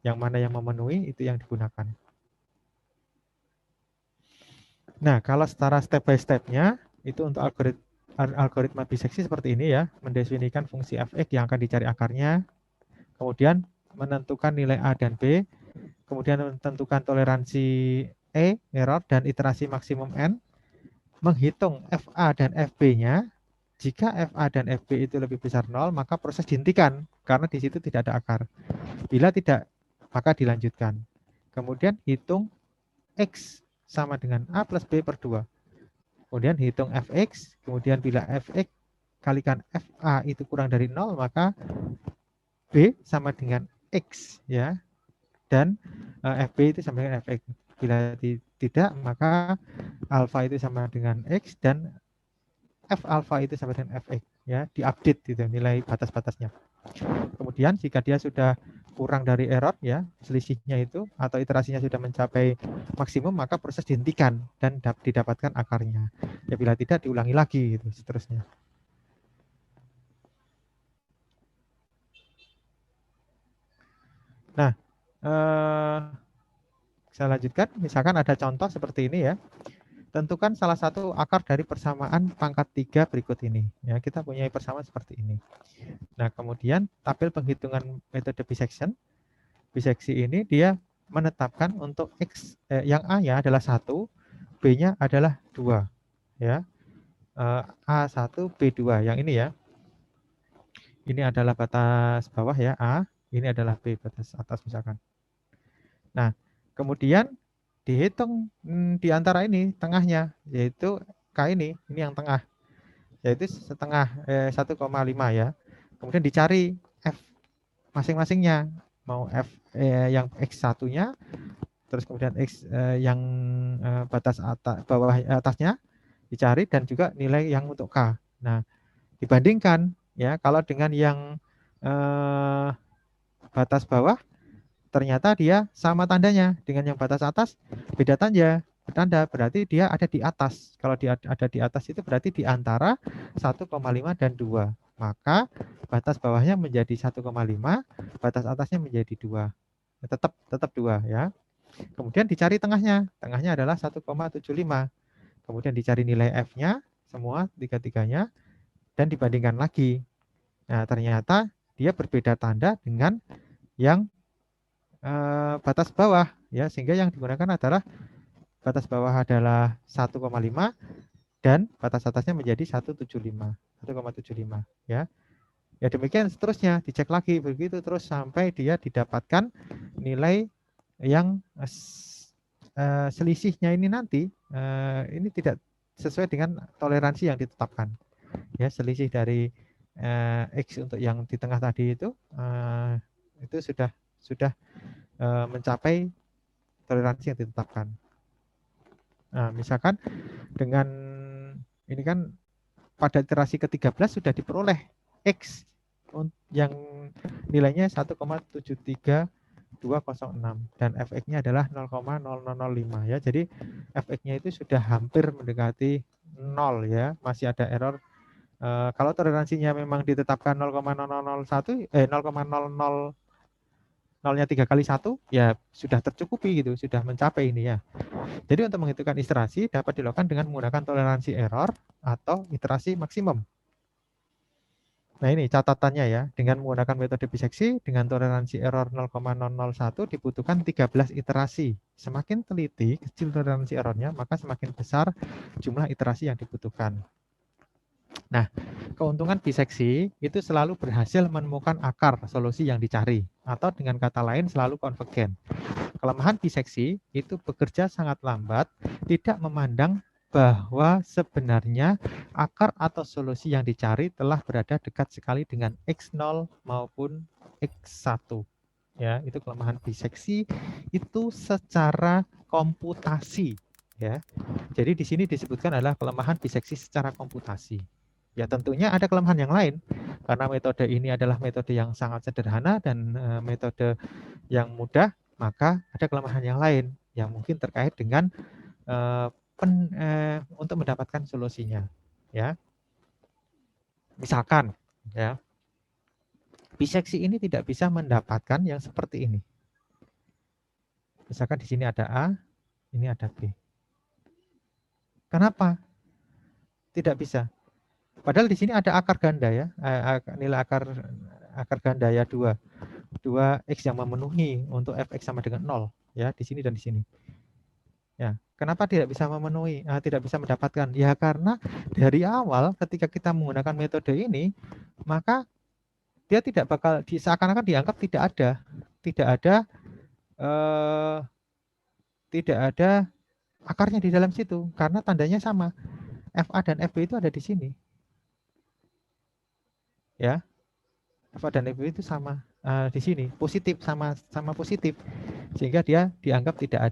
Yang mana yang memenuhi itu yang digunakan. Nah, kalau secara step by step-nya itu untuk algoritma biseksi seperti ini ya, mendefinisikan fungsi f(x) yang akan dicari akarnya, kemudian menentukan nilai A dan B, kemudian menentukan toleransi E, error, dan iterasi maksimum N, menghitung FA dan FB-nya. Jika FA dan FB itu lebih besar 0, maka proses dihentikan karena di situ tidak ada akar. Bila tidak, maka dilanjutkan. Kemudian hitung X sama dengan A plus B per 2. Kemudian hitung Fx, kemudian bila Fx kalikan Fa itu kurang dari 0, maka B sama dengan X ya. Dan Fb itu sama dengan Fx. Bila tidak, maka alfa itu sama dengan X dan F alfa itu sama dengan Fx ya, diupdate gitu nilai batas-batasnya. Kemudian jika dia sudah kurang dari error ya, selisihnya itu atau iterasinya sudah mencapai maksimum, maka proses dihentikan dan didapatkan akarnya. Ya bila tidak diulangi lagi gitu seterusnya. Nah, saya lanjutkan. Misalkan ada contoh seperti ini ya. Tentukan salah satu akar dari persamaan pangkat 3 berikut ini. Ya, kita punya persamaan seperti ini. Nah, kemudian tabel penghitungan metode bisection. Biseksi ini dia menetapkan untuk X yang A-nya adalah 1, B-nya adalah 2 ya. A1, B2 yang ini ya. Ini adalah batas bawah ya A, ini adalah B batas atas misalkan. Nah, kemudian dihitung di antara ini tengahnya yaitu K ini yang tengah. Yaitu setengah 1,5 ya. Kemudian dicari F masing-masingnya. Mau F yang X1-nya, terus kemudian X yang batas atas bawah atasnya dicari dan juga nilai yang untuk K. Nah, dibandingkan ya kalau dengan yang batas bawah ternyata dia sama tandanya dengan yang batas atas beda tanda berarti dia ada di atas. Kalau dia ada di atas itu berarti di antara 1,5 dan 2. Maka batas bawahnya menjadi 1,5, batas atasnya menjadi 2. Tetap 2 ya. Kemudian dicari tengahnya. Tengahnya adalah 1,75. Kemudian dicari nilai F-nya semua tiga-tiganya dan dibandingkan lagi. Nah, ternyata dia berbeda tanda dengan yang batas bawah ya, sehingga yang digunakan adalah batas bawah adalah 1,5 dan batas atasnya menjadi 1,75 ya. Ya demikian seterusnya, dicek lagi begitu terus sampai dia didapatkan nilai yang selisihnya ini nanti ini tidak sesuai dengan toleransi yang ditetapkan. Ya, selisih dari X untuk yang di tengah tadi itu sudah mencapai toleransi yang ditetapkan. Nah, misalkan dengan ini kan pada iterasi ke-13 sudah diperoleh X yang dan nilainya 1,73206 dan fx-nya adalah 0,0005 ya. Jadi fx-nya itu sudah hampir mendekati 0 ya, masih ada error. Kalau toleransinya memang ditetapkan 0,0001 0,00 nolnya 3 kali 1 ya sudah tercukupi gitu, sudah mencapai ini ya. Jadi untuk menghitungkan iterasi dapat dilakukan dengan menggunakan toleransi error atau iterasi maksimum. Nah ini catatannya ya, dengan menggunakan metode biseksi dengan toleransi error 0,001 dibutuhkan 13 iterasi. Semakin teliti, kecil toleransi errornya, maka semakin besar jumlah iterasi yang dibutuhkan. Nah, keuntungan biseksi itu selalu berhasil menemukan akar solusi yang dicari, atau dengan kata lain selalu konvergen. Kelemahan biseksi itu bekerja sangat lambat, tidak memandang bahwa sebenarnya akar atau solusi yang dicari telah berada dekat sekali dengan X0 maupun X1. Ya, itu kelemahan biseksi itu secara komputasi ya. Jadi di sini disebutkan adalah kelemahan biseksi secara komputasi. Ya tentunya ada kelemahan yang lain karena metode ini adalah metode yang sangat sederhana dan metode yang mudah, maka ada kelemahan yang lain yang mungkin terkait dengan untuk mendapatkan solusinya ya. Misalkan ya, biseksi ini tidak bisa mendapatkan yang seperti ini. Misalkan di sini ada A, ini ada B. Kenapa tidak bisa? Padahal di sini ada akar ganda ya, nilai akar ganda ya 2 X yang memenuhi untuk fx sama dengan 0 ya, di sini dan di sini. Ya, kenapa tidak bisa memenuhi, tidak bisa mendapatkan? Ya karena dari awal ketika kita menggunakan metode ini, maka dia tidak bakal seakan-akan dianggap tidak ada akarnya di dalam situ karena tandanya sama. FA dan FB itu ada di sini. Ya. FA dan FB itu sama di sini, positif sama positif. Sehingga dia dianggap tidak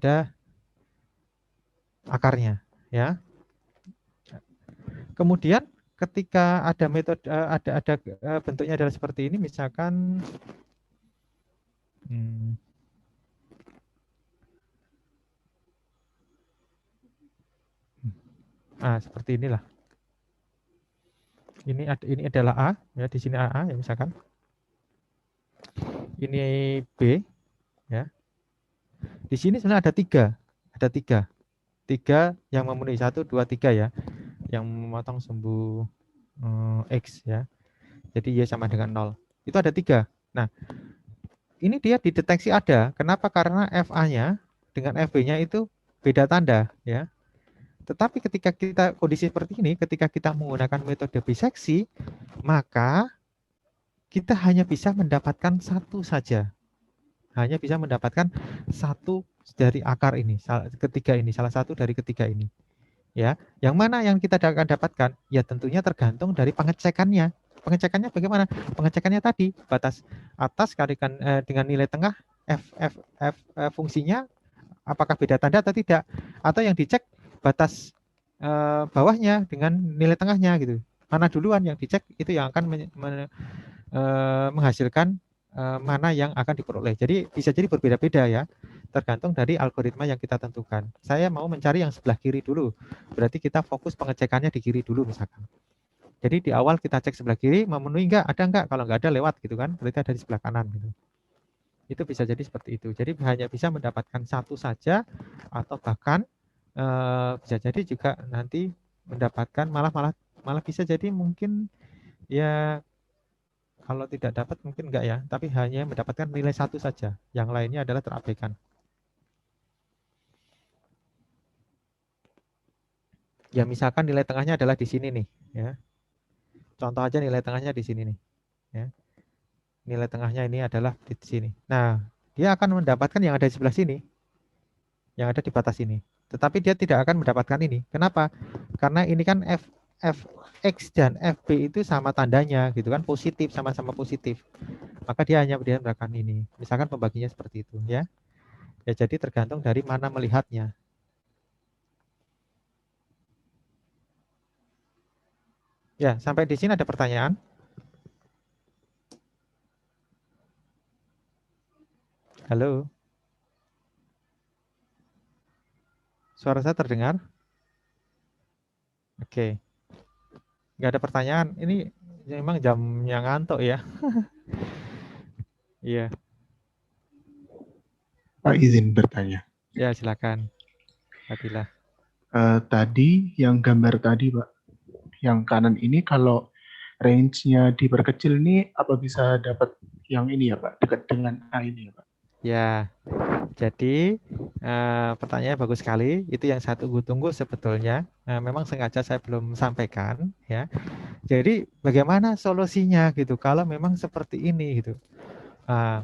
ada akarnya, ya. Kemudian ketika ada metode ada bentuknya adalah seperti ini, misalkan seperti inilah. Ini adalah A, ya di sini AA ya misalkan. Ini B, ya. Di sini sebenarnya ada tiga yang memenuhi 1, 2, 3 ya, yang memotong sumbu X ya. Jadi Y sama dengan 0. Itu ada 3. Nah, ini dia dideteksi ada. Kenapa? Karena FA-nya dengan FB-nya itu beda tanda ya. Tetapi ketika kita kondisi seperti ini, ketika kita menggunakan metode biseksi, maka kita hanya bisa mendapatkan satu saja. Hanya bisa mendapatkan satu dari akar ini, ketiga ini, salah satu dari ketiga ini. Ya, yang mana yang kita akan dapatkan? Ya tentunya tergantung dari pengecekannya. Pengecekannya bagaimana? Pengecekannya tadi batas atas kalikan dengan nilai tengah fungsinya apakah beda tanda atau tidak, atau yang dicek batas bawahnya dengan nilai tengahnya gitu. Mana duluan yang dicek itu yang akan menghasilkan mana yang akan diperoleh. Jadi bisa jadi berbeda-beda ya, tergantung dari algoritma yang kita tentukan. Saya mau mencari yang sebelah kiri dulu, berarti kita fokus pengecekannya di kiri dulu misalkan. Jadi di awal kita cek sebelah kiri, memenuhi enggak, ada enggak, kalau enggak ada lewat gitu kan, berarti ada di sebelah kanan gitu. Itu bisa jadi seperti itu. Jadi hanya bisa mendapatkan satu saja, atau bahkan bisa jadi juga nanti mendapatkan malah bisa jadi mungkin ya kalau tidak dapat mungkin enggak ya, tapi hanya mendapatkan nilai satu saja, yang lainnya adalah terabaikan. Ya misalkan nilai tengahnya adalah di sini nih, ya. Contoh aja nilai tengahnya di sini nih, ya. Nilai tengahnya ini adalah di sini. Nah, dia akan mendapatkan yang ada di sebelah sini, yang ada di batas ini. Tetapi dia tidak akan mendapatkan ini. Kenapa? Karena ini kan fx dan fb itu sama tandanya, gitu kan, positif, sama-sama positif. Maka dia hanya mendapatkan ini. Misalkan pembaginya seperti itu, ya. Ya jadi tergantung dari mana melihatnya. Ya, sampai di sini ada pertanyaan? Halo, suara saya terdengar? Oke, nggak ada pertanyaan. Ini memang jamnya ngantuk ya. Iya, Pak izin bertanya. ya silakan, Fadilah. Tadi yang gambar tadi, Pak, yang kanan ini kalau range-nya diperkecil ini apa bisa dapat yang ini ya, Pak, dekat dengan A ini ya, Pak? Ya, jadi pertanyaannya bagus sekali. Itu yang saya tunggu-tunggu sebetulnya. Memang sengaja saya belum sampaikan, ya. Jadi bagaimana solusinya gitu? Kalau memang seperti ini gitu.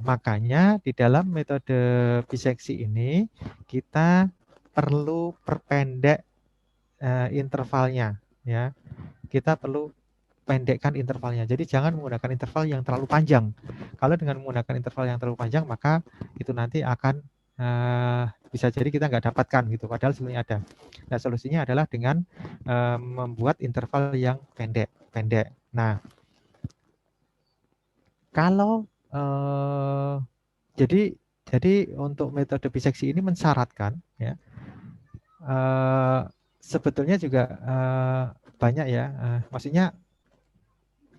Makanya di dalam metode biseksi ini kita perlu perpendek intervalnya, ya. Kita perlu pendekkan intervalnya. Jadi jangan menggunakan interval yang terlalu panjang. Kalau dengan menggunakan interval yang terlalu panjang, maka itu nanti akan bisa jadi kita nggak dapatkan gitu. Padahal sebenarnya ada. Nah, solusinya adalah dengan membuat interval yang pendek. Nah, kalau jadi untuk metode biseksi ini mensyaratkan, ya, sebetulnya juga banyak ya. Maksudnya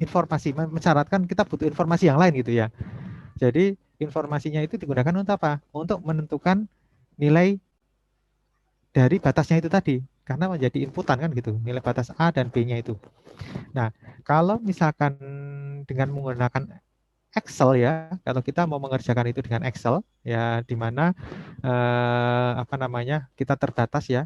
informasi mensyaratkan kita butuh informasi yang lain gitu ya. Jadi informasinya itu digunakan untuk apa? Untuk menentukan nilai dari batasnya itu tadi. Karena menjadi inputan kan gitu, nilai batas A dan B-nya itu. Nah, kalau misalkan dengan menggunakan Excel ya, kalau kita mau mengerjakan itu dengan Excel ya, di mana apa namanya kita terbatas ya,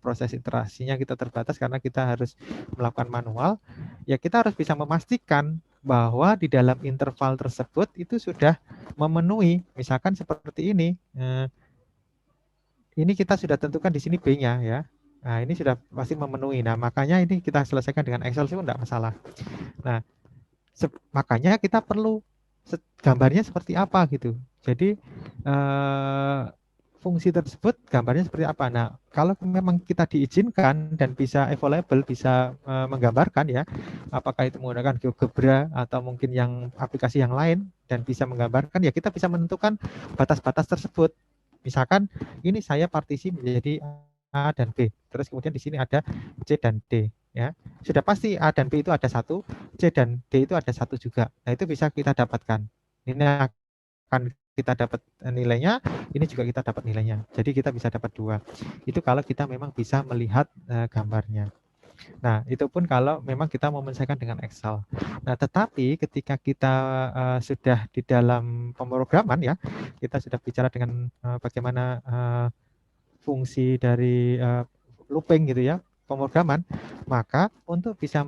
proses interaksinya kita terbatas karena kita harus melakukan manual, ya kita harus bisa memastikan bahwa di dalam interval tersebut itu sudah memenuhi, misalkan seperti ini kita sudah tentukan di sini B-nya ya. Nah, ini sudah pasti memenuhi. Nah, makanya ini kita selesaikan dengan Excel sih enggak masalah. Nah, makanya kita perlu gambarnya seperti apa gitu. Jadi fungsi tersebut gambarnya seperti apa. Nah, kalau memang kita diizinkan dan bisa available, bisa menggambarkan ya, apakah itu menggunakan GeoGebra atau mungkin yang aplikasi yang lain dan bisa menggambarkan, ya kita bisa menentukan batas-batas tersebut. Misalkan ini saya partisi menjadi A dan B. Terus kemudian di sini ada C dan D ya. Sudah pasti A dan B itu ada satu, C dan D itu ada satu juga. Nah, itu bisa kita dapatkan. Ini akan kita dapat nilainya, ini juga kita dapat nilainya. Jadi kita bisa dapat dua. Itu kalau kita memang bisa melihat gambarnya. Nah, itu pun kalau memang kita mau menyelesaikan dengan Excel. Nah, tetapi ketika kita sudah di dalam pemrograman ya, kita sudah bicara dengan bagaimana fungsi dari looping gitu ya, pemrograman, maka untuk bisa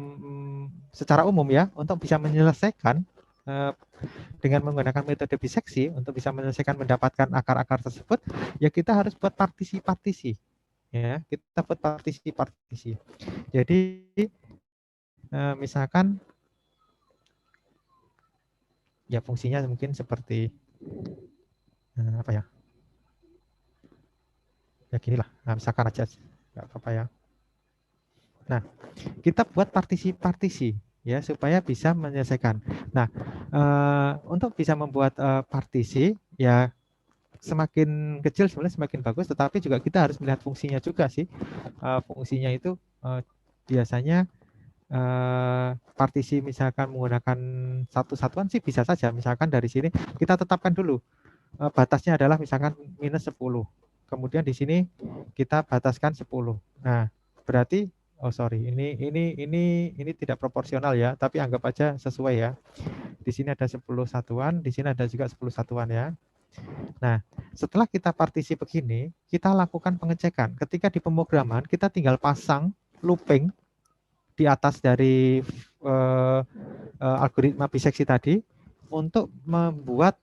secara umum ya, untuk bisa menyelesaikan dengan menggunakan metode biseksi untuk bisa menyelesaikan mendapatkan akar-akar tersebut, ya kita harus buat partisi-partisi. Ya, kita buat partisi-partisi. Jadi misalkan ya fungsinya mungkin seperti apa ya? Ya ginilah. Nah, misalkan aja nggak apa-apa ya. Nah, kita buat partisi-partisi ya supaya bisa menyelesaikan. Nah, untuk bisa membuat partisi ya semakin kecil sebenarnya semakin bagus, tetapi juga kita harus melihat fungsinya juga sih. Fungsinya itu biasanya partisi misalkan menggunakan satu satuan sih bisa saja. Misalkan dari sini kita tetapkan dulu batasnya adalah misalkan -10. Kemudian di sini kita bataskan 10. Nah, berarti oh sorry, ini tidak proporsional ya, tapi anggap aja sesuai ya. Di sini ada 10 satuan, di sini ada juga 10 satuan ya. Nah, setelah kita partisi begini, kita lakukan pengecekan. Ketika di pemrograman, kita tinggal pasang looping di atas dari algoritma biseksi tadi untuk membuat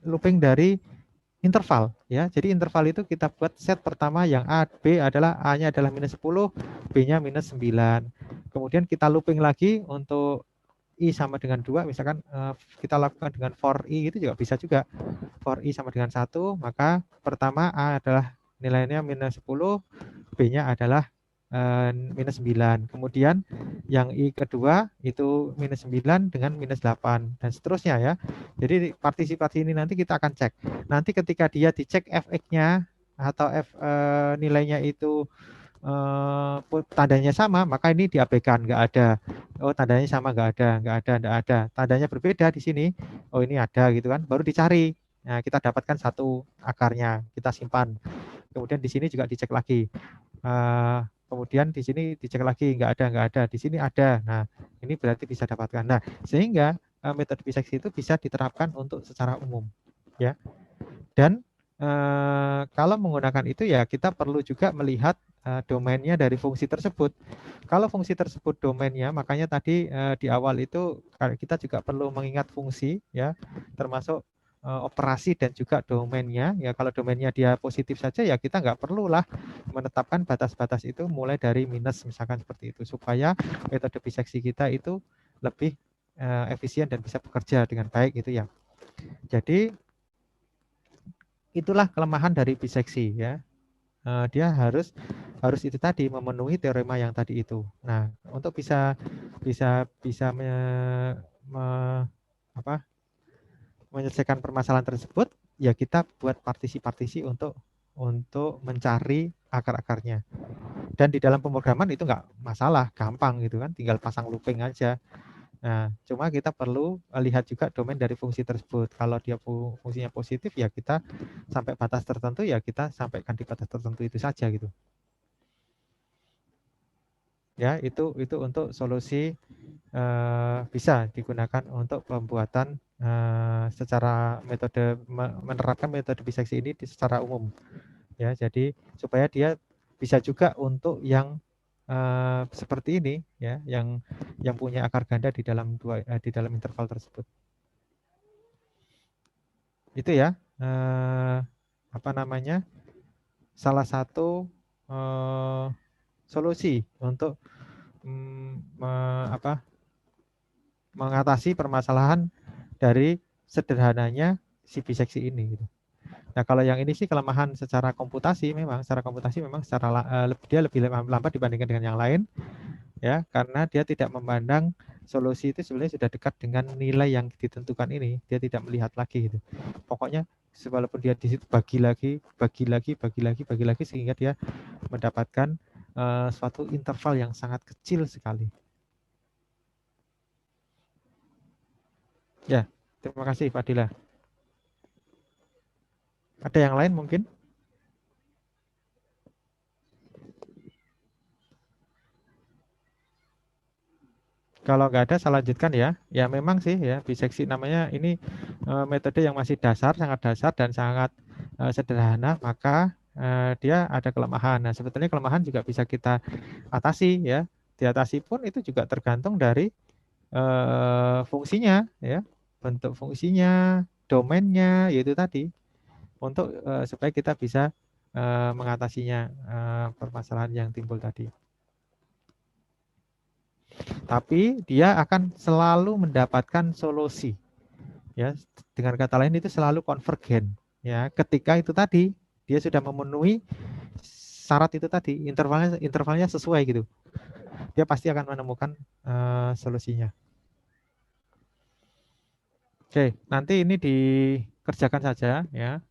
looping dari interval ya. Jadi interval itu kita buat set pertama yang A, B adalah A-nya adalah -10, B-nya -9. Kemudian kita looping lagi untuk I sama dengan 2, misalkan kita lakukan dengan for I itu juga bisa juga. For I sama dengan 1, maka pertama A adalah nilainya -10, B-nya adalah minus 9. Kemudian yang I kedua itu minus 9 dengan minus 8 dan seterusnya ya. Jadi partisi ini nanti kita akan cek. Nanti ketika dia dicek Fx-nya atau nilainya itu tandanya sama, maka ini diabaikan, nggak ada. Oh, tandanya sama, nggak ada. Tandanya berbeda di sini. Oh, ini ada gitu kan. Baru dicari. Nah, kita dapatkan satu akarnya, kita simpan. Kemudian di sini juga dicek lagi. Kemudian di sini dicek lagi, nggak ada. Di sini ada. Nah, ini berarti bisa dapatkan. Nah, sehingga metode biseksi itu bisa diterapkan untuk secara umum, ya. Dan kalau menggunakan itu ya kita perlu juga melihat domainnya dari fungsi tersebut. Kalau fungsi tersebut domainnya, makanya tadi di awal itu kita juga perlu mengingat fungsi, ya, termasuk operasi dan juga domainnya. Ya, kalau domainnya dia positif saja ya kita nggak perlulah menetapkan batas-batas itu mulai dari minus misalkan seperti itu, supaya metode biseksi kita itu lebih efisien dan bisa bekerja dengan baik gitu ya. Jadi itulah kelemahan dari biseksi ya. Dia harus itu tadi memenuhi teorema yang tadi itu. Nah, untuk bisa menyelesaikan permasalahan tersebut, ya kita buat partisi-partisi untuk mencari akar-akarnya. Dan di dalam pemrograman itu nggak masalah, gampang gitu kan, tinggal pasang looping aja. Nah, cuma kita perlu lihat juga domain dari fungsi tersebut. Kalau dia fungsinya positif, ya kita sampai batas tertentu, ya kita sampaikan di batas tertentu itu saja gitu. Ya, itu untuk solusi bisa digunakan untuk pembuatan secara metode menerapkan metode biseksi ini secara umum. Ya, jadi supaya dia bisa juga untuk yang seperti ini ya, yang punya akar ganda di dalam interval tersebut. Itu ya salah satu solusi untuk mengatasi permasalahan dari sederhananya si biseksi ini gitu. Nah, kalau yang ini sih kelemahan secara komputasi memang dia lebih lambat dibandingkan dengan yang lain ya, karena dia tidak memandang solusi itu sebenarnya sudah dekat dengan nilai yang ditentukan ini, dia tidak melihat lagi gitu. Pokoknya walaupun dia di situ bagi lagi sehingga dia mendapatkan suatu interval yang sangat kecil sekali. Ya, terima kasih Pak Dila. Ada yang lain mungkin? Kalau nggak ada, saya lanjutkan ya. Ya memang sih ya, biseksi namanya ini metode yang masih sangat dasar dan sangat sederhana, maka dia ada kelemahan. Nah, sebetulnya kelemahan juga bisa kita atasi ya. Diatasi pun itu juga tergantung dari fungsinya ya, bentuk fungsinya, domainnya, yaitu tadi untuk supaya kita bisa mengatasinya permasalahan yang timbul tadi. Tapi dia akan selalu mendapatkan solusi. Ya, dengan kata lain itu selalu konvergen. Ya, ketika itu tadi dia sudah memenuhi syarat itu tadi, intervalnya sesuai gitu. Dia pasti akan menemukan solusinya. Oke, nanti ini dikerjakan saja ya.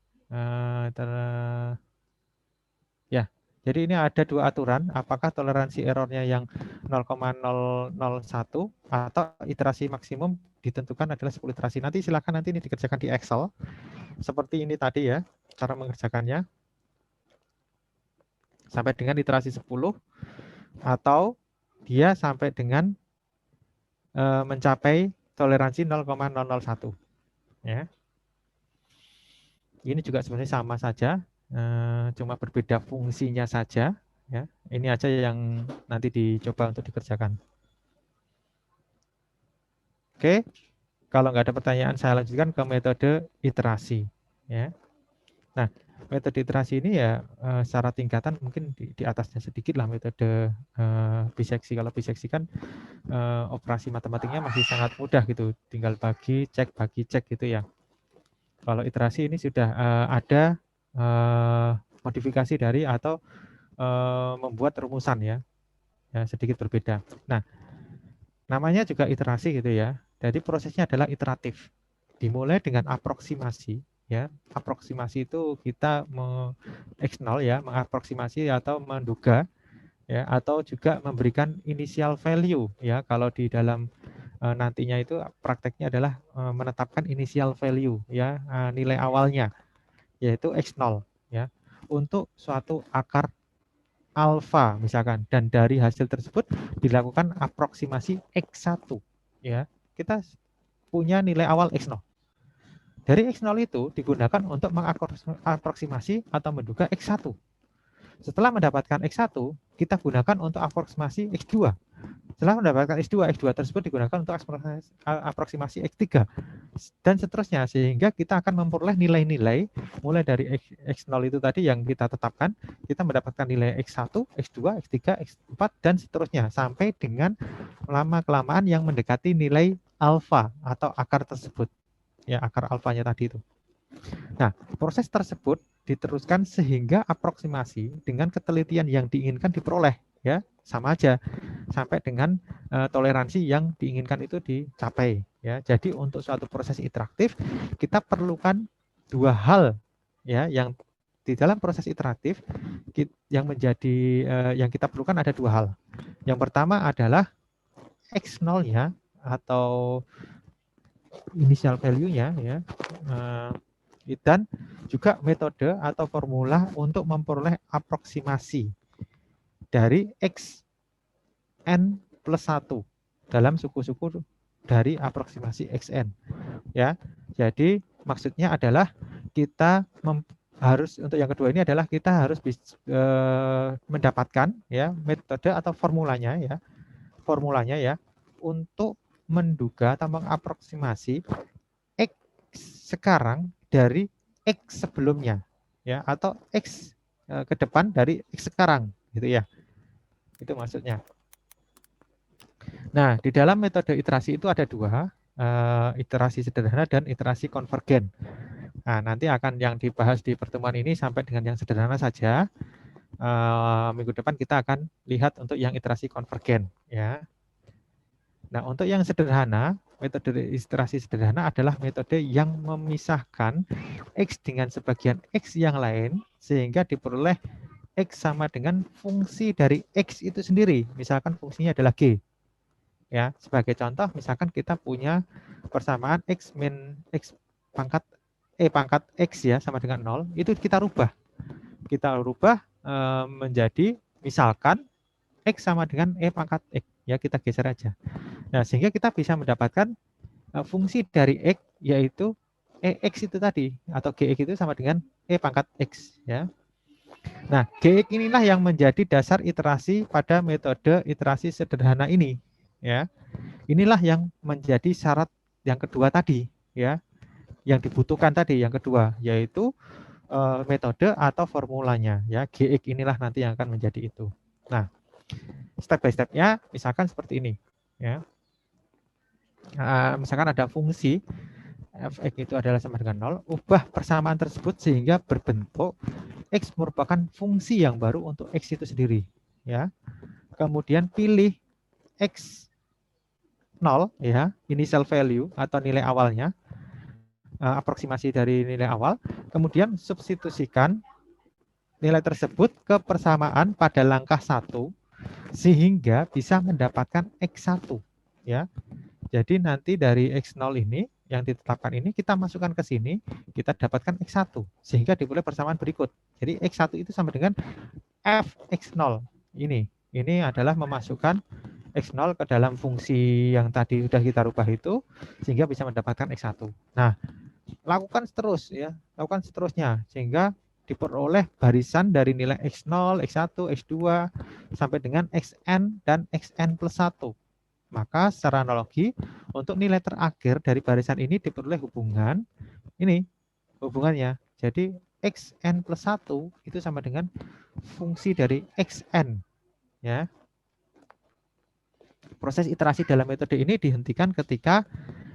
Ya, jadi ini ada dua aturan, apakah toleransi errornya yang 0,001 atau iterasi maksimum ditentukan adalah 10 iterasi. Nanti silakan nanti ini dikerjakan di Excel. Seperti ini tadi ya, cara mengerjakannya. Sampai dengan iterasi 10 atau dia sampai dengan mencapai toleransi 0,001. Ya. Ini juga sebenarnya sama saja, cuma berbeda fungsinya saja. Ya, ini aja yang nanti dicoba untuk dikerjakan. Oke, kalau nggak ada pertanyaan saya lanjutkan ke metode iterasi. Ya, nah metode iterasi ini ya secara tingkatan mungkin di atasnya sedikit lah metode biseksi. Kalau biseksi kan operasi matematiknya masih sangat mudah gitu, tinggal bagi cek gitu ya. Kalau iterasi ini sudah ada modifikasi dari atau membuat rumusan ya. ya, sedikit berbeda. Nah, namanya juga iterasi gitu ya. Jadi prosesnya adalah iteratif. Dimulai dengan aproksimasi, ya. Aproksimasi itu kita X0 ya, mengaproksimasi atau menduga ya, atau juga memberikan initial value ya. Kalau di dalam nantinya itu prakteknya adalah menetapkan initial value ya, nilai awalnya yaitu X0 ya, untuk suatu akar alfa misalkan, dan dari hasil tersebut dilakukan aproksimasi X1 ya. Kita punya nilai awal X0. Dari X0 itu digunakan untuk mengaproksimasi atau menduga X1. Setelah mendapatkan X1, kita gunakan untuk aproksimasi X2. Setelah mendapatkan X2, X2 tersebut digunakan untuk aproksimasi X3 dan seterusnya, sehingga kita akan memperoleh nilai-nilai mulai dari X0 itu tadi yang kita tetapkan, kita mendapatkan nilai X1, X2, X3, X4 dan seterusnya sampai dengan lama-kelamaan yang mendekati nilai alfa atau akar tersebut. Ya, akar alfanya tadi itu. Nah, proses tersebut diteruskan sehingga aproksimasi dengan ketelitian yang diinginkan diperoleh, ya, sama aja sampai dengan toleransi yang diinginkan itu dicapai, ya. Jadi untuk suatu proses iteratif kita perlukan dua hal ya, yang di dalam proses iteratif yang menjadi yang kita perlukan ada dua hal. Yang pertama adalah X0-nya atau initial value-nya ya, dan juga metode atau formula untuk memperoleh aproksimasi dari xn plus 1 dalam suku-suku dari aproksimasi xn ya. Jadi maksudnya adalah kita harus, untuk yang kedua ini adalah kita harus mendapatkan ya metode atau formulanya ya untuk menduga atau mengaproksimasi X sekarang dari X sebelumnya ya, atau X ke depan dari X sekarang gitu ya. Itu maksudnya. Nah, di dalam metode iterasi itu ada dua, iterasi sederhana dan iterasi konvergen. Nah, nanti akan yang dibahas di pertemuan ini sampai dengan yang sederhana saja. Minggu depan kita akan lihat untuk yang iterasi konvergen ya. Nah, untuk yang sederhana, metode iterasi sederhana adalah metode yang memisahkan X dengan sebagian X yang lain sehingga diperoleh X sama dengan fungsi dari X itu sendiri. Misalkan fungsinya adalah G. Ya, sebagai contoh misalkan kita punya persamaan X min X pangkat pangkat X ya sama dengan 0, itu kita rubah. Kita rubah menjadi misalkan X sama dengan pangkat X. Ya, kita geser aja. Nah, sehingga kita bisa mendapatkan fungsi dari X yaitu X itu tadi atau Gx itu sama dengan pangkat X ya. Nah, Gx inilah yang menjadi dasar iterasi pada metode iterasi sederhana ini ya. Inilah yang menjadi syarat yang kedua tadi ya. Yang dibutuhkan tadi yang kedua yaitu metode atau formulanya ya. Gx inilah nanti yang akan menjadi itu. Nah, step by stepnya misalkan seperti ini ya. Misalkan ada fungsi fx itu adalah sama dengan 0, ubah persamaan tersebut sehingga berbentuk x merupakan fungsi yang baru untuk x itu sendiri ya. Kemudian pilih x 0 ya, initial value atau nilai awalnya, aproksimasi dari nilai awal, kemudian substitusikan nilai tersebut ke persamaan pada langkah 1 sehingga bisa mendapatkan x1 ya. Jadi nanti dari X0 ini yang ditetapkan ini kita masukkan ke sini, kita dapatkan X1 sehingga diperoleh persamaan berikut. Jadi X1 itu sama dengan Fx0 ini. Ini adalah memasukkan X0 ke dalam fungsi yang tadi sudah kita rubah itu sehingga bisa mendapatkan X1. Nah, lakukan terus ya, lakukan seterusnya sehingga diperoleh barisan dari nilai X0, X1, X2 sampai dengan Xn dan Xn plus 1. Maka secara analogi untuk nilai terakhir dari barisan ini diperoleh hubungan ini, hubungannya. Jadi Xn plus 1 itu sama dengan fungsi dari Xn ya. Proses iterasi dalam metode ini dihentikan ketika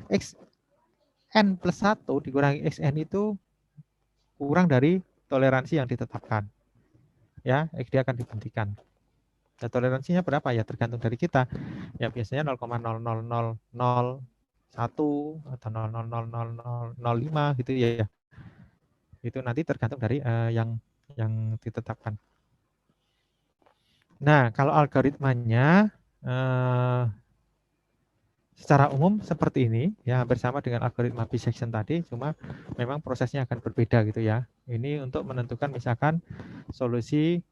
Xn plus 1 dikurangi Xn itu kurang dari toleransi yang ditetapkan. Ya, dia akan dihentikan. Nah, toleransinya berapa ya tergantung dari kita. Ya biasanya 0,00001 atau 0,00005 gitu ya. Itu nanti tergantung dari yang ditetapkan. Nah, kalau algoritmanya secara umum seperti ini, ya hampir sama dengan algoritma bisection tadi, cuma memang prosesnya akan berbeda gitu ya. Ini untuk menentukan misalkan solusi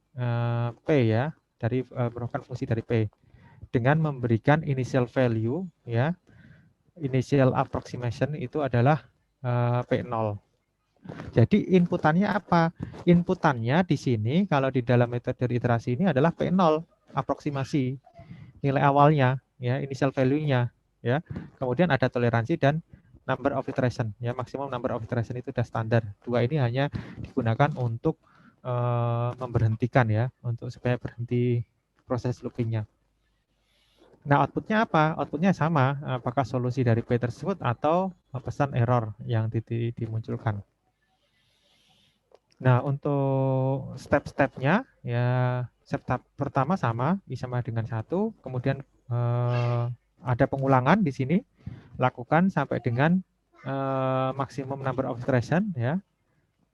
P ya, dari merupakan fungsi dari P dengan memberikan initial value ya, initial approximation itu adalah P0. Jadi inputannya apa? Inputannya di sini kalau di dalam metode iterasi ini adalah P0, aproksimasi nilai awalnya ya, initial value-nya ya. Kemudian ada toleransi dan number of iteration ya, maksimum number of iteration itu sudah standar. Dua ini hanya digunakan untuk memberhentikan ya, untuk supaya berhenti proses loopingnya. Nah, outputnya apa? Outputnya sama, apakah solusi dari P tersebut atau pesan error yang dimunculkan. Nah, untuk step-stepnya ya, step pertama sama, I sama dengan 1, kemudian ada pengulangan di sini, lakukan sampai dengan maksimum number of iteration ya.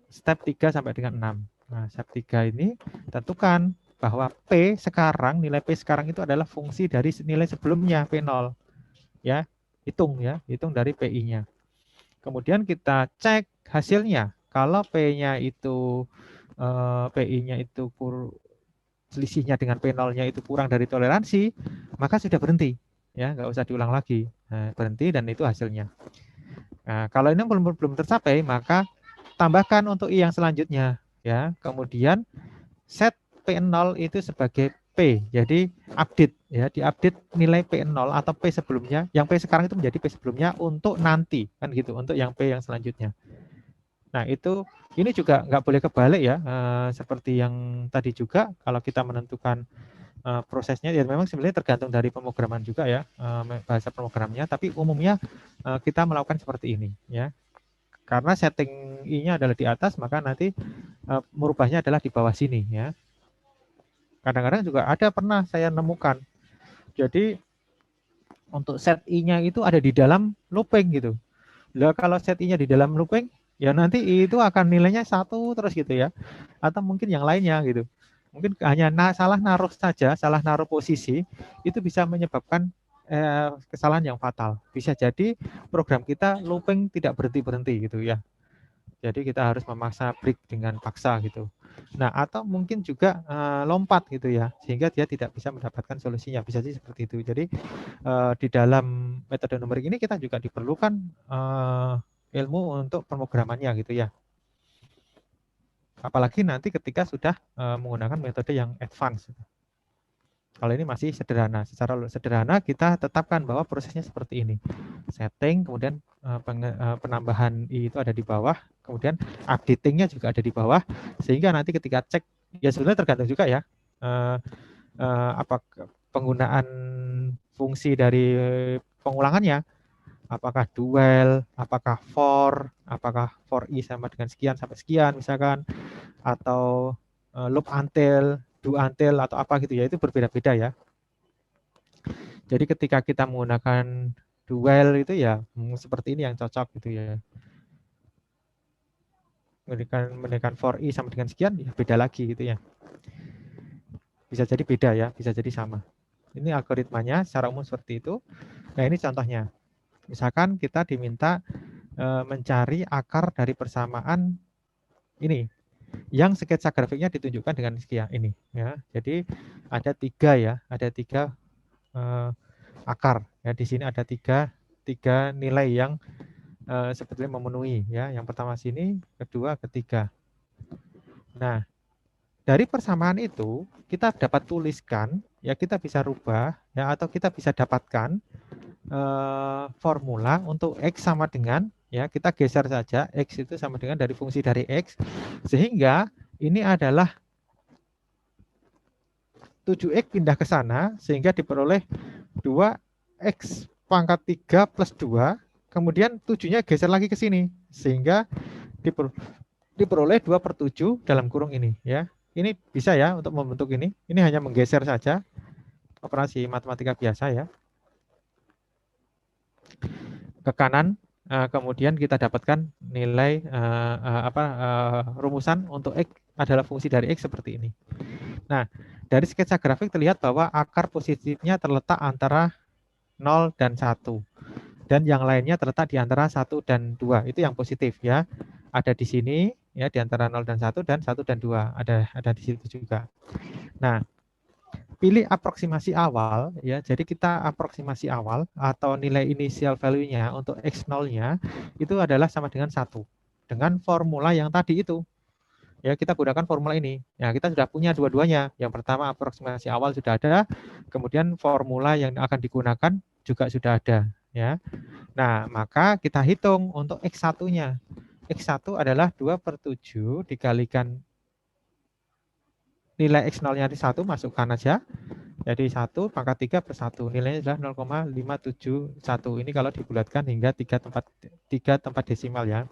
Step 3 sampai dengan 6. Nah, step 3 ini tentukan bahwa P sekarang, nilai P sekarang itu adalah fungsi dari nilai sebelumnya P0 ya. Hitung dari PI-nya. Kemudian kita cek hasilnya. Kalau P-nya itu PI-nya itu selisihnya dengan P0-nya itu kurang dari toleransi, maka sudah berhenti. Ya, nggak usah diulang lagi. Nah, berhenti dan itu hasilnya. Nah, kalau ini belum tercapai, maka tambahkan untuk I yang selanjutnya. Ya, kemudian set P0 itu sebagai P, jadi update ya, diupdate nilai P0 atau P sebelumnya, yang P sekarang itu menjadi P sebelumnya untuk nanti kan gitu, untuk yang P yang selanjutnya. Nah, itu ini juga nggak boleh kebalik ya, seperti yang tadi juga kalau kita menentukan prosesnya ya memang sebenarnya tergantung dari pemrograman juga ya, bahasa pemrogramannya, tapi umumnya kita melakukan seperti ini ya. Karena setting I-nya adalah di atas, maka nanti merubahnya adalah di bawah sini ya. Kadang-kadang juga ada pernah saya nemukan. Jadi untuk set I-nya itu ada di dalam looping gitu. Lah kalau set I-nya di dalam looping, ya nanti I itu akan nilainya 1 terus gitu ya. Atau mungkin yang lainnya gitu. Mungkin hanya salah naruh saja, salah naruh posisi, itu bisa menyebabkan kesalahan yang fatal. Bisa jadi program kita looping tidak berhenti-berhenti gitu ya. Jadi kita harus memaksa break dengan paksa gitu. Nah, atau mungkin juga lompat gitu ya, sehingga dia tidak bisa mendapatkan solusinya. Bisa sih seperti itu. Jadi di dalam metode numerik ini kita juga diperlukan ilmu untuk pemrogramannya gitu ya. Apalagi nanti ketika sudah menggunakan metode yang advance. Kalau ini masih sederhana. Secara sederhana kita tetapkan bahwa prosesnya seperti ini. Setting, kemudian penambahan I itu ada di bawah, kemudian updatingnya juga ada di bawah, sehingga nanti ketika cek, ya sebenarnya tergantung juga ya, apa penggunaan fungsi dari pengulangannya, apakah dual, apakah for I sama dengan sekian sampai sekian misalkan, atau loop until, do until atau apa gitu ya, itu berbeda-beda ya. Jadi ketika kita menggunakan dual itu ya seperti ini yang cocok gitu ya. Menggunakan for I sama dengan sekian ya beda lagi gitu ya. Bisa jadi beda ya, bisa jadi sama. Ini algoritmanya secara umum seperti itu. Nah, ini contohnya. Misalkan kita diminta mencari akar dari persamaan ini, yang sketsa grafiknya ditunjukkan dengan sekian ini ya. Jadi ada 3 ya, ada 3 akar ya. Di sini ada tiga nilai yang sebetulnya memenuhi ya. Yang pertama sini, kedua, ketiga. Nah, dari persamaan itu kita dapat tuliskan ya, kita bisa rubah ya, atau kita bisa dapatkan formula untuk X sama dengan ya, kita geser saja X itu sama dengan dari fungsi dari X, sehingga ini adalah 7X pindah ke sana sehingga diperoleh 2X pangkat 3 plus 2, kemudian 7-nya geser lagi ke sini sehingga diperoleh 2/7 dalam kurung ini ya. Ini bisa ya untuk membentuk ini. Ini hanya menggeser saja, operasi matematika biasa ya. Ke kanan, kemudian kita dapatkan nilai rumusan untuk X adalah fungsi dari X seperti ini. Nah, dari sketsa grafik terlihat bahwa akar positifnya terletak antara 0 dan 1. Dan yang lainnya terletak di antara 1 dan 2. Itu yang positif ya. Ada di sini ya, di antara 0 dan 1 dan 1 dan 2. Ada di situ juga. Nah, pilih aproksimasi awal ya. Jadi kita aproksimasi awal atau nilai initial value-nya untuk X0-nya itu adalah sama dengan 1 dengan formula yang tadi itu. Ya, kita gunakan formula ini. Ya, kita sudah punya dua-duanya. Yang pertama aproksimasi awal sudah ada, kemudian formula yang akan digunakan juga sudah ada ya. Nah, maka kita hitung untuk X1-nya. X1 adalah 2/7 dikalikan nilai X0-nya di 1, masukkan aja. Jadi 1 pangkat 3 per 1. Nilainya adalah 0,571. Ini kalau dibulatkan hingga 3 tempat desimal ya.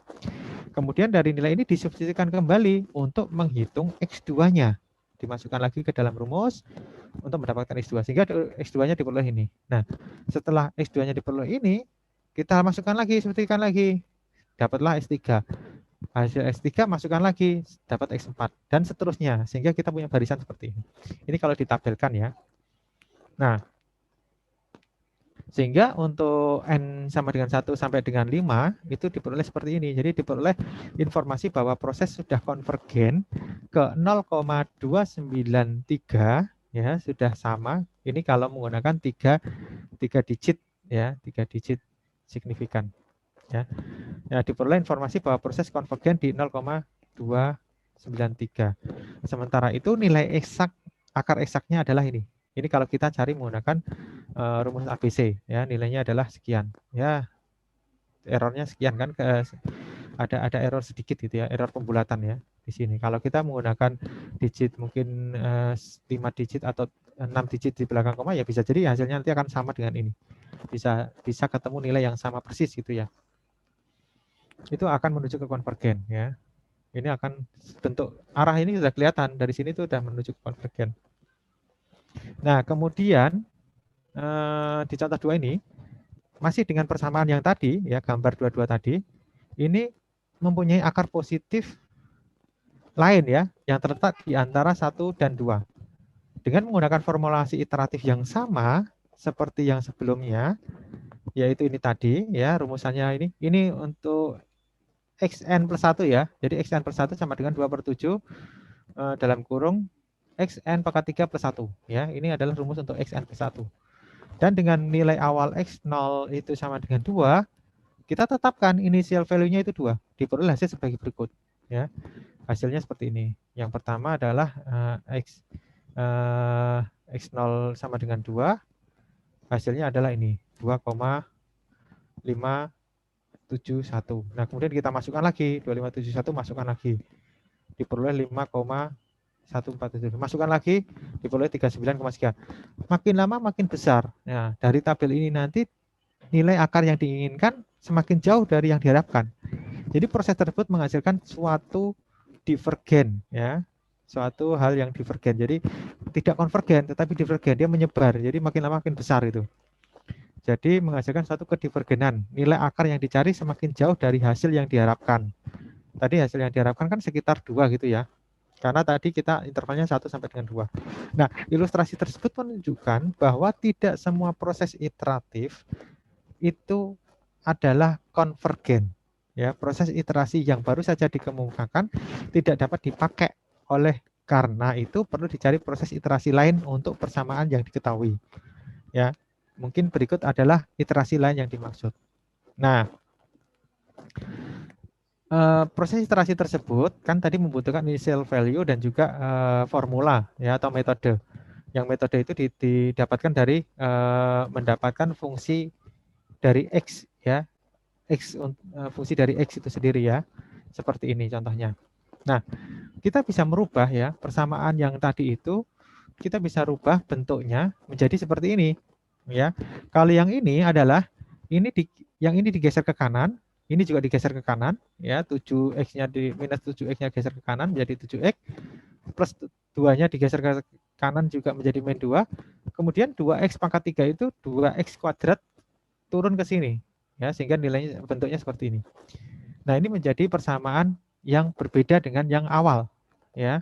Kemudian dari nilai ini disubstitusikan kembali untuk menghitung X2-nya. Dimasukkan lagi ke dalam rumus untuk mendapatkan X2. Sehingga X2-nya diperoleh ini. Nah, setelah X2-nya diperoleh ini, kita masukkan lagi, substitusikan lagi. Dapatlah S3. Hasil S3 masukkan lagi, dapat X4. Dan seterusnya. Sehingga kita punya barisan seperti ini. Ini kalau ditabelkan ya. Nah, sehingga untuk N sama dengan 1 sampai dengan 5 itu diperoleh seperti ini. Jadi diperoleh informasi bahwa proses sudah konvergen ke 0,293 ya, sudah sama. Ini kalau menggunakan 3 digit ya, 3 digit signifikan ya. Ya, diperoleh informasi bahwa proses konvergen di 0,293. Sementara itu nilai eksak akar eksaknya adalah ini. Ini kalau kita cari menggunakan rumus ABC ya, nilainya adalah sekian. Ya, errornya sekian kan, ada error sedikit gitu ya, error pembulatan ya di sini. Kalau kita menggunakan digit mungkin 5 digit atau 6 digit di belakang koma ya bisa jadi hasilnya nanti akan sama dengan ini. Bisa ketemu nilai yang sama persis gitu ya. Itu akan menuju ke konvergen ya. Ini akan bentuk arah ini sudah kelihatan dari sini itu sudah menuju ke konvergen. Nah, kemudian di contoh 2 ini masih dengan persamaan yang tadi ya, gambar 22 tadi, ini mempunyai akar positif lain ya, yang terletak di antara 1 dan 2. Dengan menggunakan formulasi iteratif yang sama seperti yang sebelumnya, yaitu ini tadi ya, rumusannya ini untuk Xn plus 1 ya. Jadi Xn plus 1 sama dengan 2/7 dalam kurung Xn pangkat 3 plus 1 ya. Ini adalah rumus untuk Xn plus 1. Dan dengan nilai awal X0 itu sama dengan 2, kita tetapkan initial value-nya itu 2. Diperoleh hasil sebagai berikut ya. Hasilnya seperti ini. Yang pertama adalah X0 sama dengan 2. Hasilnya adalah ini 2,571. Nah, kemudian kita masukkan lagi 2571, masukkan lagi. Diperoleh 5,147. Masukkan lagi, diperoleh 39,3. Makin lama makin besar. Nah, dari tabel ini nanti nilai akar yang diinginkan semakin jauh dari yang diharapkan. Jadi proses tersebut menghasilkan suatu divergen ya. Suatu hal yang divergen. Jadi tidak konvergen tetapi divergen, dia menyebar. Jadi makin lama makin besar itu. Jadi menghasilkan suatu kedivergenan. Nilai akar yang dicari semakin jauh dari hasil yang diharapkan. Tadi hasil yang diharapkan kan sekitar 2 gitu ya. Karena tadi kita intervalnya 1 sampai dengan 2. Nah, ilustrasi tersebut menunjukkan bahwa tidak semua proses iteratif itu adalah konvergen. Ya, proses iterasi yang baru saja dikemukakan tidak dapat dipakai oleh karena itu perlu dicari proses iterasi lain untuk persamaan yang diketahui. Ya, mungkin berikut adalah iterasi lain yang dimaksud. Nah, proses iterasi tersebut kan tadi membutuhkan initial value dan juga formula ya atau metode. Yang metode itu didapatkan dari mendapatkan fungsi dari X ya. Fungsi dari X itu sendiri ya. Seperti ini contohnya. Nah, kita bisa merubah ya persamaan yang tadi itu, kita bisa rubah bentuknya menjadi seperti ini ya. Kalau yang ini adalah yang ini digeser ke kanan, ini juga digeser ke kanan, ya 7x-nya di minus 7x-nya geser ke kanan menjadi 7x, plus 2-nya digeser ke kanan juga menjadi min 2, kemudian 2x pangkat 3 itu 2x kuadrat turun ke sini, ya sehingga nilainya bentuknya seperti ini. Nah, ini menjadi persamaan yang berbeda dengan yang awal, ya.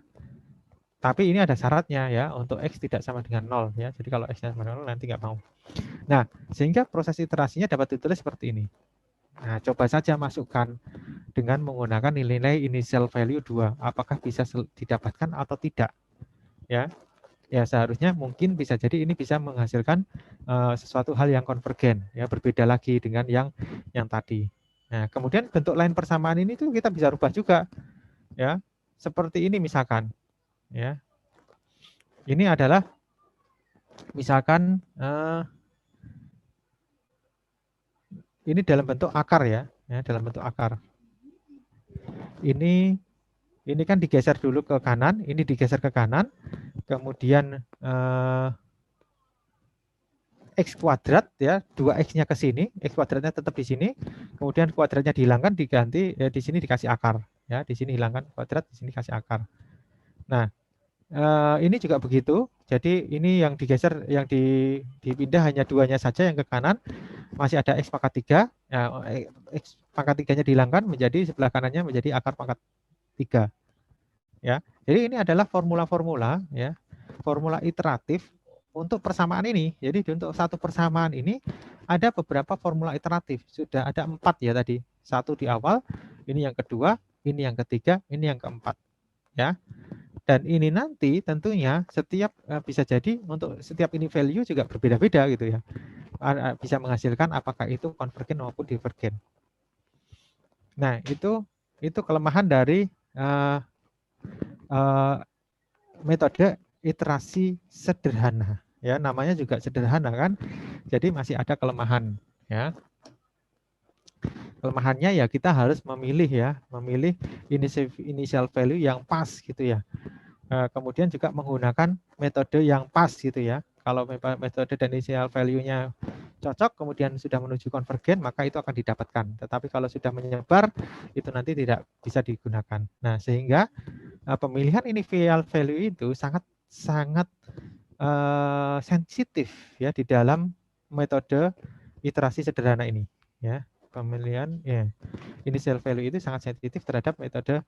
Tapi ini ada syaratnya ya, untuk x tidak sama dengan 0 ya. Jadi kalau x-nya sama dengan 0 nanti nggak mau. Nah, sehingga proses iterasinya dapat ditulis seperti ini. Nah, coba saja masukkan dengan menggunakan nilai initial value 2. Apakah bisa didapatkan atau tidak? Ya. Ya, seharusnya mungkin bisa jadi ini bisa menghasilkan sesuatu hal yang konvergen, ya, berbeda lagi dengan yang tadi. Nah, kemudian bentuk lain persamaan ini tuh kita bisa rubah juga, ya. Seperti ini misalkan, ya. Ini adalah misalkan ini dalam bentuk akar ya, dalam bentuk akar. Ini kan digeser dulu ke kanan, ini digeser ke kanan, kemudian x kuadrat ya, 2x-nya ke sini, x kuadratnya tetap di sini, kemudian kuadratnya dihilangkan diganti ya, di sini dikasih akar ya, di sini hilangkan kuadrat, di sini kasih akar. Nah, ini juga begitu. Jadi ini yang digeser, yang dipindah hanya 2-nya saja yang ke kanan, masih ada x pangkat 3, ya, x pangkat 3-nya dihilangkan menjadi sebelah kanannya menjadi akar pangkat 3. Ya. Jadi ini adalah formula-formula ya, formula iteratif untuk persamaan ini. Jadi untuk satu persamaan ini ada beberapa formula iteratif. Sudah ada 4 ya tadi. 1 di awal, ini yang kedua, ini yang ketiga, ini yang keempat. Ya. Dan ini nanti tentunya setiap bisa jadi untuk setiap ini value juga berbeda-beda gitu ya. Bisa menghasilkan apakah itu konvergen maupun divergen. Nah, itu kelemahan dari metode iterasi sederhana. Ya, namanya juga sederhana kan. Jadi masih ada kelemahan ya. Kelemahannya ya kita harus memilih initial value yang pas gitu ya. Kemudian juga menggunakan metode yang pas gitu ya. Kalau metode dan initial value-nya cocok, kemudian sudah menuju konvergen, maka itu akan didapatkan. Tetapi kalau sudah menyebar, itu nanti tidak bisa digunakan. Nah, sehingga pemilihan initial value itu sangat sensitif ya di dalam metode iterasi sederhana ini. Ya, pemilihan ya initial value itu sangat sensitif terhadap metode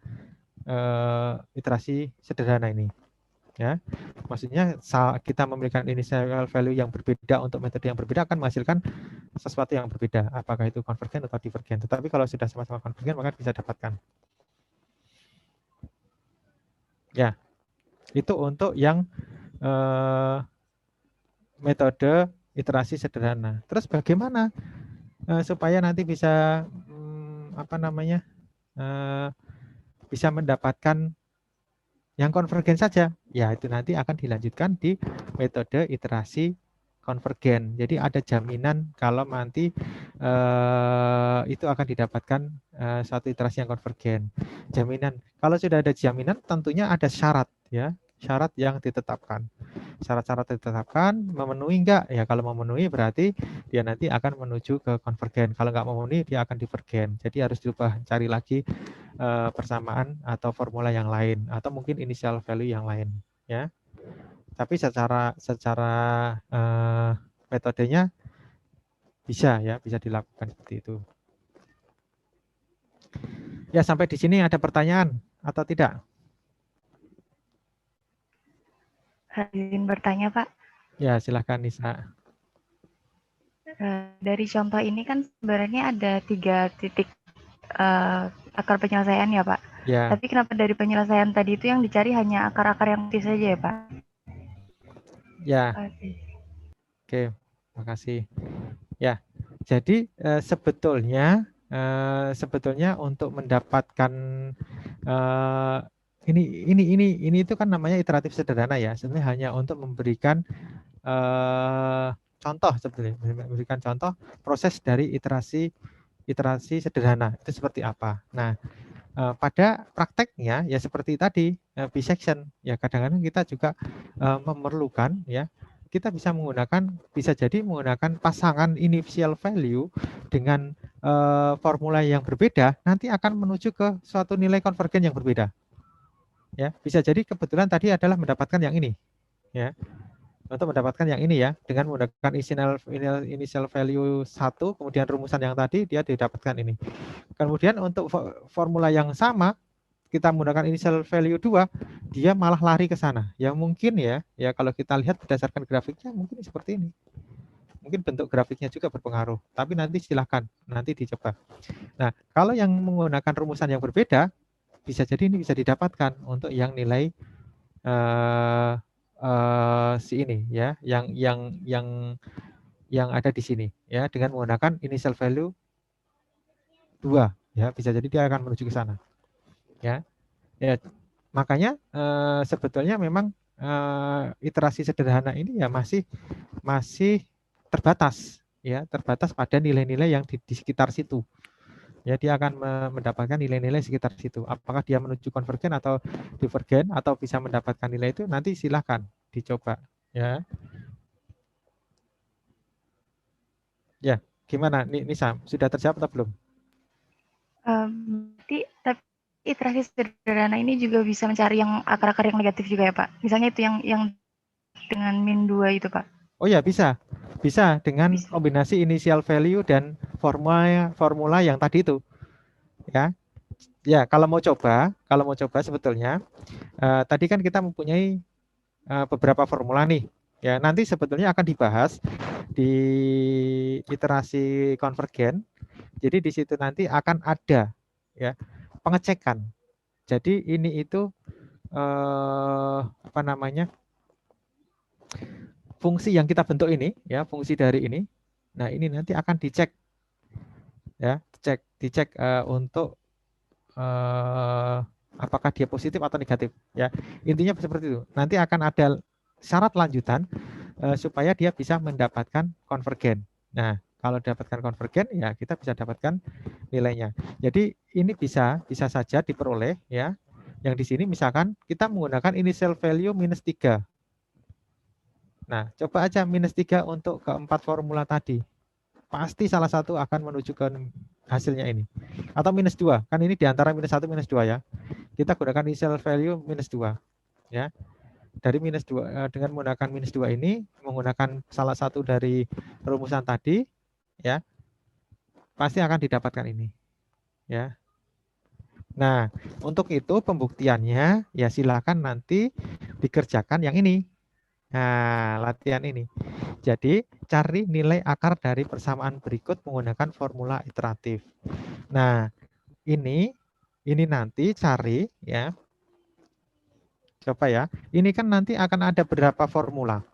iterasi sederhana ini. Ya, maksudnya kita memberikan initial value yang berbeda untuk metode yang berbeda akan menghasilkan sesuatu yang berbeda, apakah itu konvergen atau divergen. Tetapi kalau sudah sama-sama konvergen maka bisa dapatkan. Ya, itu untuk yang metode iterasi sederhana. Terus bagaimana supaya nanti bisa bisa mendapatkan yang konvergen saja? Ya, itu nanti akan dilanjutkan di metode iterasi konvergen. Jadi ada jaminan kalau nanti itu akan didapatkan suatu iterasi yang konvergen. Jaminan. Kalau sudah ada jaminan, tentunya ada syarat ya, syarat yang ditetapkan. Syarat-syarat ditetapkan memenuhi enggak? Ya kalau memenuhi berarti dia nanti akan menuju ke konvergen. Kalau enggak memenuhi dia akan divergen. Jadi harus diubah, cari lagi persamaan atau formula yang lain atau mungkin initial value yang lain ya. Tapi secara metodenya bisa ya, bisa dilakukan seperti itu. Ya, sampai di sini ada pertanyaan atau tidak? Izin bertanya, Pak. Ya, silakan Nisa. Dari contoh ini kan sebenarnya ada 3 titik akar penyelesaian ya, Pak. Ya. Tapi kenapa dari penyelesaian tadi itu yang dicari hanya akar-akar yang putih saja ya, Pak? Ya. Oke, makasih. Ya, jadi sebetulnya untuk mendapatkan ini itu kan namanya iteratif sederhana ya. Sebenarnya hanya untuk memberikan contoh sebetulnya, memberikan contoh proses dari iterasi sederhana itu seperti apa. Nah, pada prakteknya ya seperti tadi bisection ya, kadang-kadang kita juga memerlukan ya kita bisa jadi menggunakan pasangan initial value dengan formula yang berbeda, nanti akan menuju ke suatu nilai konvergen yang berbeda. Ya, bisa jadi kebetulan tadi adalah mendapatkan yang ini, ya. Untuk mendapatkan yang ini ya, dengan menggunakan initial value 1, kemudian rumusan yang tadi dia didapatkan ini. Kemudian untuk formula yang sama, kita menggunakan initial value 2, dia malah lari ke sana. Ya mungkin ya kalau kita lihat berdasarkan grafiknya mungkin seperti ini. Mungkin bentuk grafiknya juga berpengaruh, tapi nanti silahkan, nanti dicoba. Nah, kalau yang menggunakan rumusan yang berbeda, bisa jadi ini bisa didapatkan untuk yang nilai si ini ya, yang ada di sini ya, dengan menggunakan initial value 2 ya, bisa jadi dia akan menuju ke sana ya. Ya, makanya sebetulnya memang iterasi sederhana ini ya masih terbatas ya, terbatas pada nilai-nilai yang di sekitar situ. Ya, dia akan mendapatkan nilai-nilai sekitar situ. Apakah dia menuju konvergen atau divergen atau bisa mendapatkan nilai itu, nanti silahkan dicoba ya. Ya, gimana Nisa? Sudah terjawab atau belum? Berarti tapi iterasi sederhana ini juga bisa mencari yang akar-akar yang negatif juga ya Pak? Misalnya itu yang dengan min 2 itu Pak? Oh ya, bisa. Bisa dengan kombinasi initial value dan formula yang tadi itu. Ya. Ya, kalau mau coba sebetulnya tadi kan kita mempunyai beberapa formula nih. Ya, nanti sebetulnya akan dibahas di iterasi konvergen. Jadi di situ nanti akan ada ya pengecekan. Jadi ini itu apa namanya? Fungsi yang kita bentuk ini ya, fungsi dari ini. Nah, ini nanti akan dicek ya, dicek untuk apakah dia positif atau negatif ya. Intinya seperti itu. Nanti akan ada syarat lanjutan supaya dia bisa mendapatkan konvergen. Nah, kalau dapatkan konvergen ya kita bisa dapatkan nilainya. Jadi ini bisa saja diperoleh ya. Yang di sini misalkan kita menggunakan initial value minus 3. Nah, coba aja minus 3 untuk keempat formula tadi. Pasti salah satu akan menuju ke hasilnya ini. Atau minus 2, kan ini diantara minus 1 minus 2 ya. Kita gunakan initial value minus 2 ya. Dari minus 2 dengan menggunakan minus 2 ini, menggunakan salah satu dari rumusan tadi ya, pasti akan didapatkan ini ya. Nah, untuk itu pembuktiannya ya silakan nanti dikerjakan yang ini. Nah, latihan ini. Jadi, cari nilai akar dari persamaan berikut menggunakan formula iteratif. Nah, ini nanti cari ya. Coba ya. Ini kan nanti akan ada berapa formula?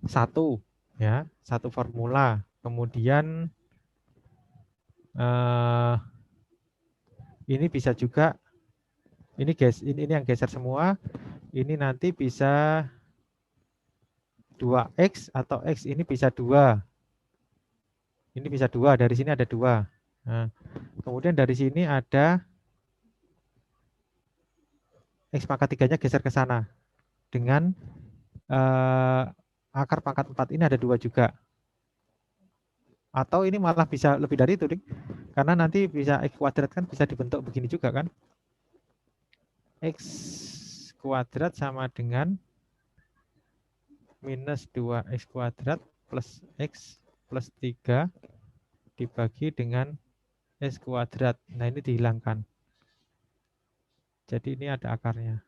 Satu ya, satu formula. Kemudian ini bisa juga ini yang geser semua. Ini nanti bisa 2x atau x ini bisa 2. Ini bisa 2, dari sini ada 2. Nah, kemudian dari sini ada x pangkat 3-nya geser ke sana. Dengan akar pangkat 4 ini ada 2 juga. Atau ini malah bisa lebih dari itu, Dik. Karena nanti bisa x kuadrat kan bisa dibentuk begini juga kan. X kuadrat sama dengan minus 2x kuadrat plus x plus 3 dibagi dengan x kuadrat. Nah, ini dihilangkan. Jadi ini ada akarnya.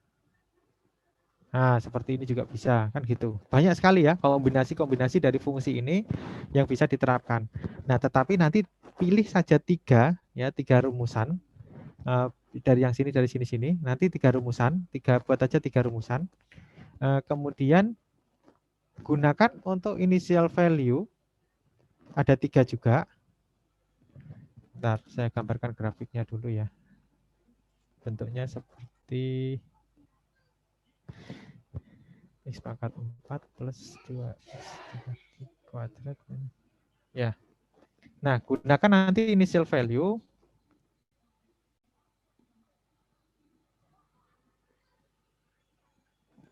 Nah, seperti ini juga bisa, kan gitu. Banyak sekali ya kombinasi-kombinasi dari fungsi ini yang bisa diterapkan. Nah, tetapi nanti pilih saja 3 rumusan. Dari yang sini, dari sini. Nanti 3 rumusan, buat aja 3 rumusan. Kemudian gunakan untuk initial value, ada 3 juga. Bentar, saya gambarkan grafiknya dulu ya. Bentuknya seperti x pangkat 4 plus 2x kuadrat. Ya. Nah, gunakan nanti initial value.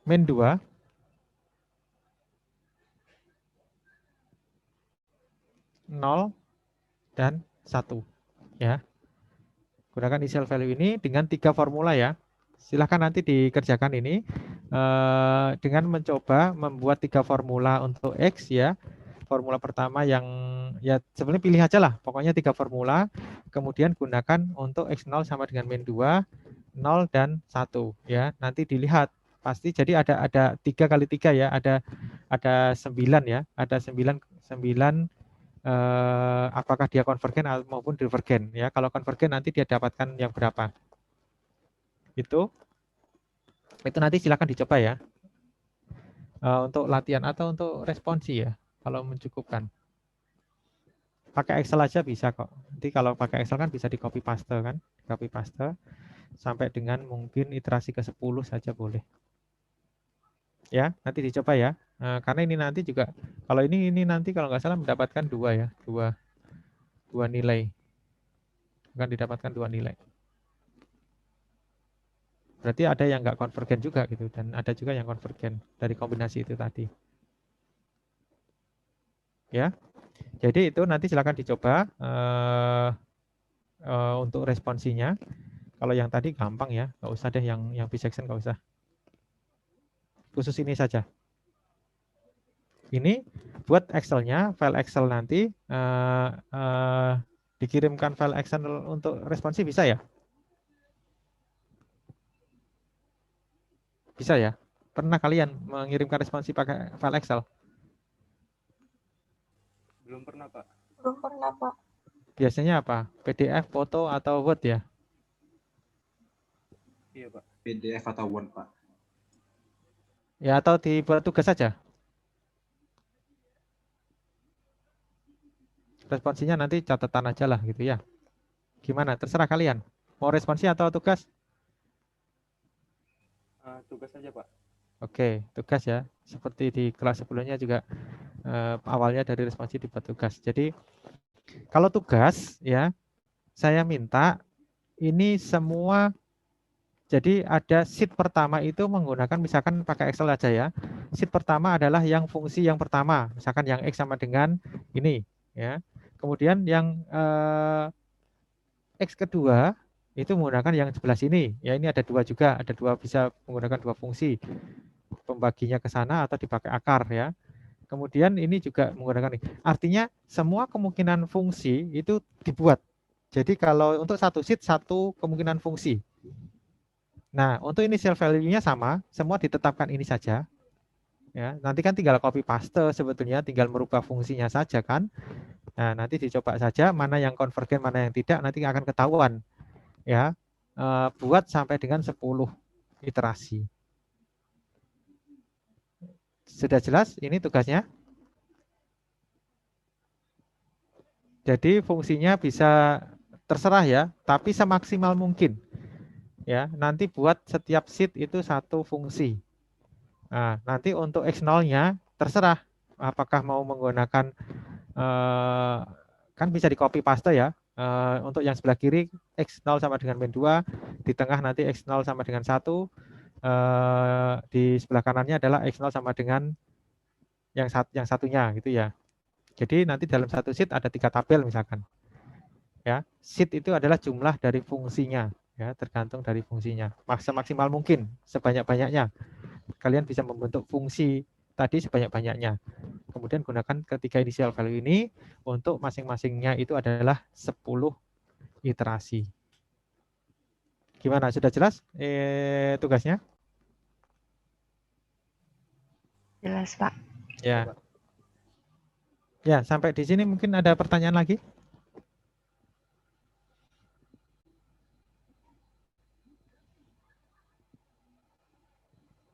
Min 2. 0, dan 1. Ya. Gunakan initial value ini dengan 3 formula ya. Silahkan nanti dikerjakan ini dengan mencoba membuat 3 formula untuk X ya. Formula pertama yang ya sebenarnya pilih aja lah. Pokoknya 3 formula. Kemudian gunakan untuk X0 sama dengan min 2, 0, dan 1 ya. Nanti dilihat. Pasti jadi ada 3 kali 3 ya. Ada 9 ya. Ada 9 apakah dia konvergen maupun divergen ya. Kalau konvergen nanti dia dapatkan yang berapa. Itu nanti silakan dicoba ya. Untuk latihan atau untuk responsi ya, kalau mencukupkan. Pakai Excel aja bisa kok. Nanti kalau pakai Excel kan bisa di copy paste kan, copy paste sampai dengan mungkin iterasi ke-10 saja boleh. Ya, nanti dicoba ya. Karena ini nanti juga kalau ini nanti kalau nggak salah mendapatkan 2 ya, 2 nilai. Akan didapatkan 2 nilai. Berarti ada yang nggak konvergen juga gitu, dan ada juga yang konvergen dari kombinasi itu tadi. Ya, jadi itu nanti silakan dicoba untuk responsinya. Kalau yang tadi gampang ya, nggak usah deh yang bisection nggak usah. Khusus ini saja. Ini buat Excel-nya, file Excel nanti dikirimkan file Excel untuk responsi bisa ya? Bisa ya? Pernah kalian mengirimkan responsi pakai file Excel? Belum pernah, Pak. Belum pernah, Pak. Biasanya apa? PDF, foto, atau Word ya? Iya, Pak. PDF atau Word, Pak. Ya, atau dibuat tugas saja? Responsinya nanti catatan aja lah gitu ya. Gimana? Terserah kalian. Mau responsi atau tugas? Tugas saja, Pak. Oke, tugas ya. Seperti di kelas sebelumnya juga awalnya dari responsi dibuat tugas. Jadi kalau tugas ya, saya minta ini semua. Jadi ada sheet pertama itu menggunakan misalkan pakai Excel aja ya. Sheet pertama adalah yang fungsi yang pertama, misalkan yang X sama dengan ini ya. Kemudian yang X kedua itu menggunakan yang sebelah sini. Ya, ini ada 2 juga, ada 2 bisa menggunakan 2 fungsi. Pembaginya ke sana atau dipakai akar ya. Kemudian ini juga menggunakan ini. Artinya semua kemungkinan fungsi itu dibuat. Jadi kalau untuk satu sheet satu kemungkinan fungsi. Nah, untuk initial value-nya sama, semua ditetapkan ini saja. Ya, nanti kan tinggal copy paste sebetulnya, tinggal merubah fungsinya saja kan. Nah, nanti dicoba saja mana yang konvergen, mana yang tidak, nanti akan ketahuan. Ya, buat sampai dengan 10 iterasi. Sudah jelas ini tugasnya? Jadi fungsinya bisa terserah ya, tapi semaksimal mungkin. Ya, nanti buat setiap sheet itu satu fungsi. Nah, nanti untuk X0-nya terserah apakah mau menggunakan kan bisa di copy paste ya. Untuk yang sebelah kiri X0 sama dengan min 2, di tengah nanti X0 sama dengan 1, di sebelah kanannya adalah X0 sama dengan yang satunya gitu ya. Jadi nanti dalam satu sheet ada 3 tabel misalkan. Ya, sheet itu adalah jumlah dari fungsinya ya, tergantung dari fungsinya. Maksimal mungkin sebanyak-banyaknya. Kalian bisa membentuk fungsi tadi sebanyak-banyaknya. Kemudian gunakan ketiga initial value ini untuk masing-masingnya itu adalah 10 iterasi. Gimana? Sudah jelas tugasnya? Jelas, Pak. Ya. Ya, sampai di sini mungkin ada pertanyaan lagi?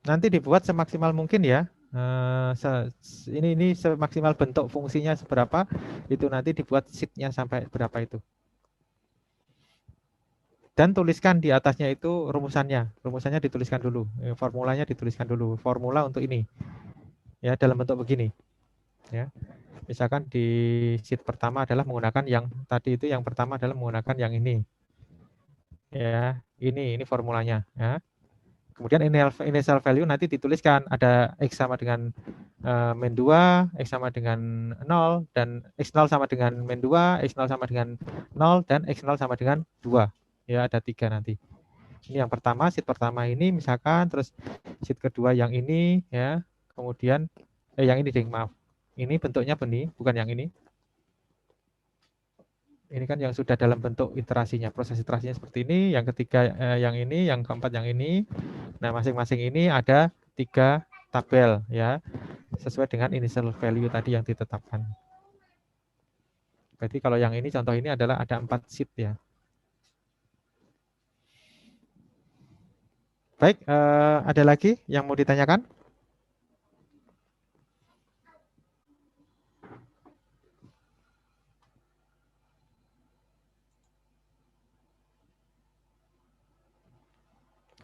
Nanti dibuat semaksimal mungkin ya. Ini semaksimal bentuk fungsinya seberapa, itu nanti dibuat sheet-nya sampai berapa itu. Dan tuliskan di atasnya itu rumusannya. Rumusannya dituliskan dulu, formulanya dituliskan dulu. Formula untuk ini. Ya, dalam bentuk begini. Ya. Misalkan di sheet pertama adalah menggunakan yang tadi itu, yang pertama adalah menggunakan yang ini. Ya, ini formulanya ya. Kemudian initial value nanti dituliskan ada X sama dengan min 2, X sama dengan 0, dan X0 sama dengan min 2, X0 sama dengan 0, dan X0 sama dengan 2. Ya, ada 3 nanti. Ini yang pertama, sheet pertama ini misalkan, terus sheet kedua yang ini, ya, kemudian, yang ini deh, maaf. Ini bentuknya benih, bukan yang ini. Ini kan yang sudah dalam bentuk iterasinya, proses iterasinya seperti ini, yang ketiga yang ini, yang keempat yang ini. Nah, masing-masing ini ada 3 tabel, ya, sesuai dengan initial value tadi yang ditetapkan. Berarti kalau yang ini, contoh ini adalah ada 4 sheet ya. Baik, ada lagi yang mau ditanyakan?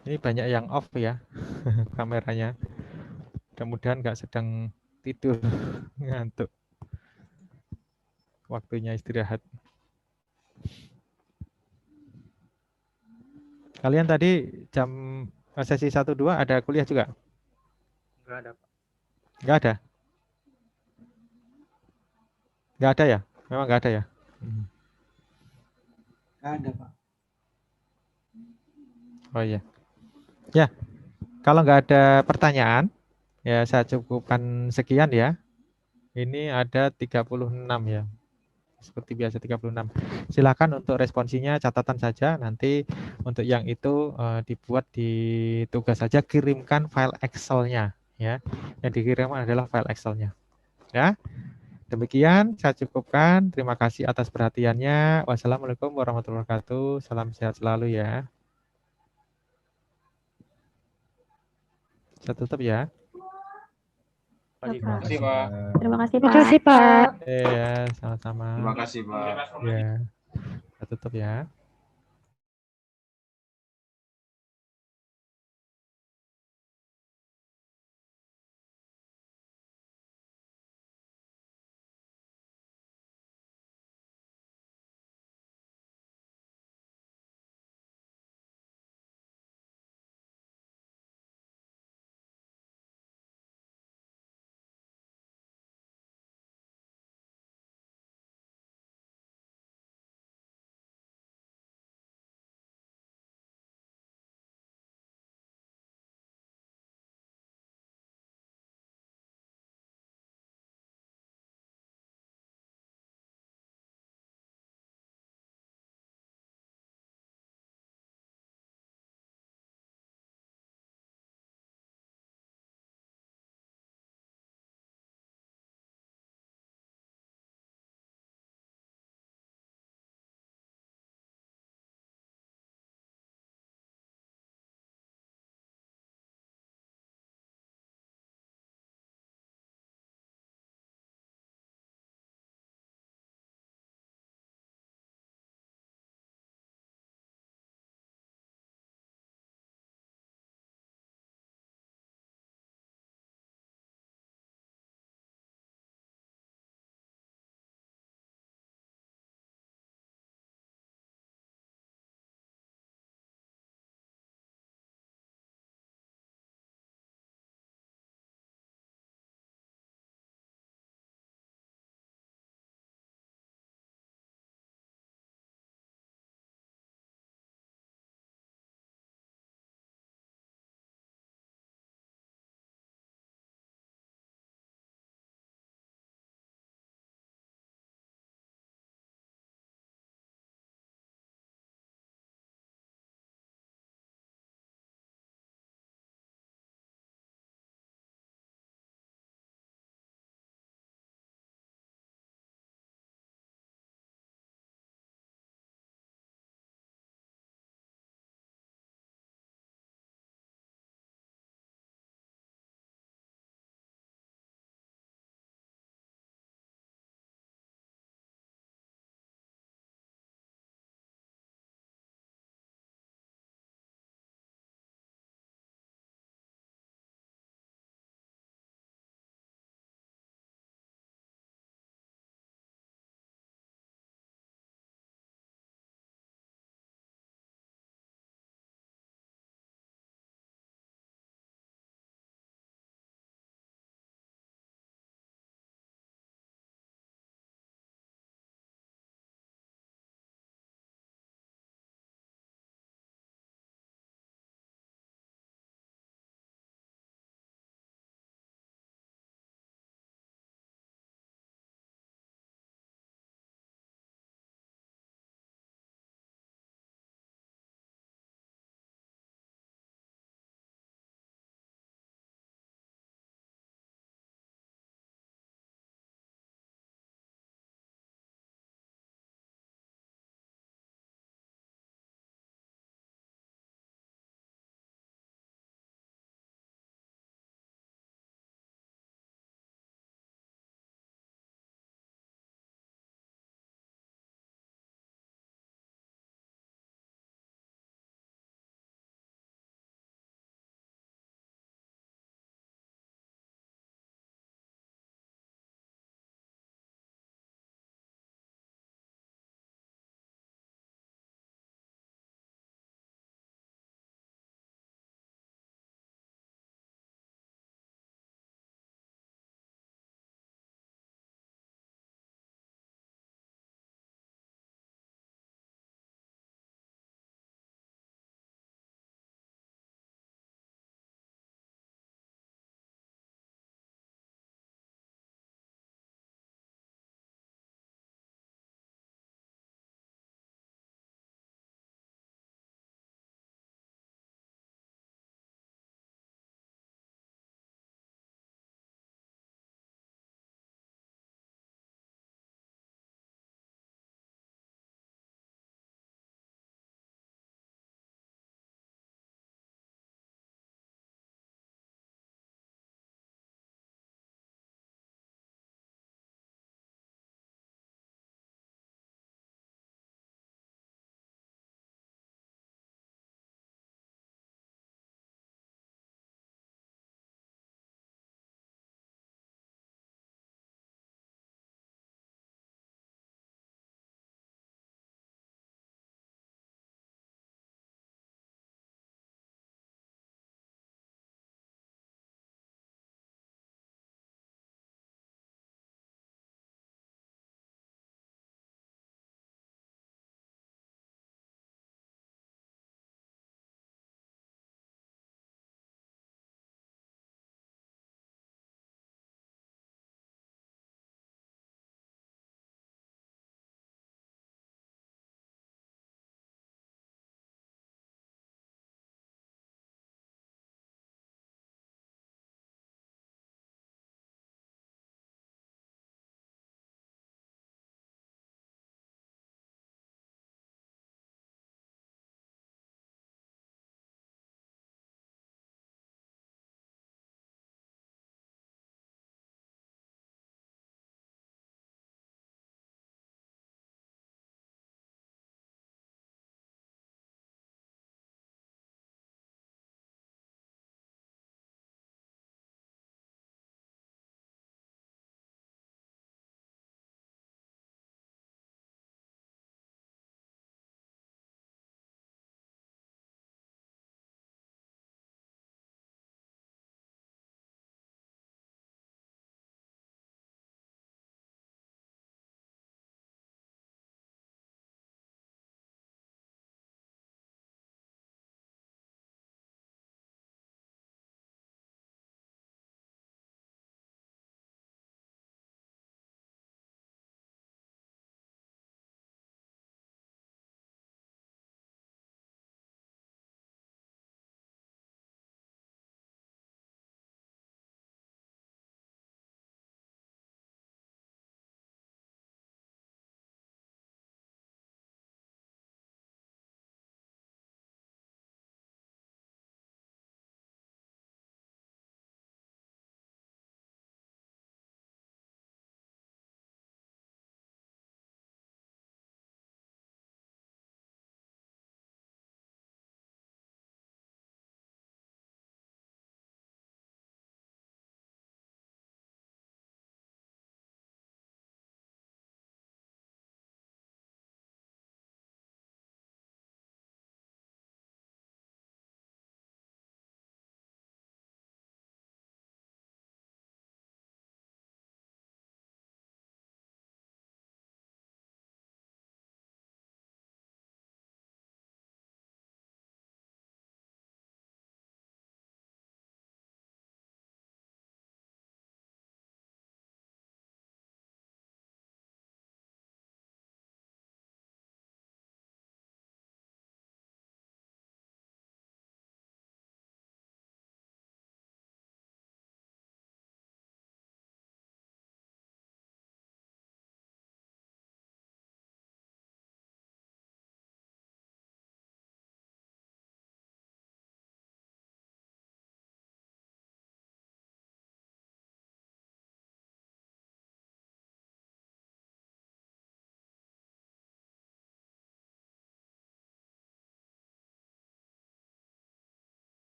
Ini banyak yang off ya kameranya. Mudah-mudahan nggak sedang tidur ngantuk. Waktunya istirahat. Kalian tadi jam sesi 1-2 ada kuliah juga? Enggak ada, Pak. Nggak ada? Nggak ada ya? Memang nggak ada ya? Nggak ada, Pak. Oh iya. Ya, kalau nggak ada pertanyaan, ya saya cukupkan sekian ya. Ini ada 36 ya. Seperti biasa 36. Silakan untuk responsinya catatan saja. Nanti untuk yang itu dibuat di tugas saja, kirimkan file Excel-nya ya. Yang dikirimkan adalah file Excel-nya. Ya. Demikian saya cukupkan. Terima kasih atas perhatiannya. Wassalamualaikum warahmatullahi wabarakatuh. Salam sehat selalu ya. Saya tutup ya. Terima kasih, Pak. Terima kasih, Terima Pak. kasih, Pak. Ya, sama-sama. Terima kasih, Pak. Ya. Saya tutup ya.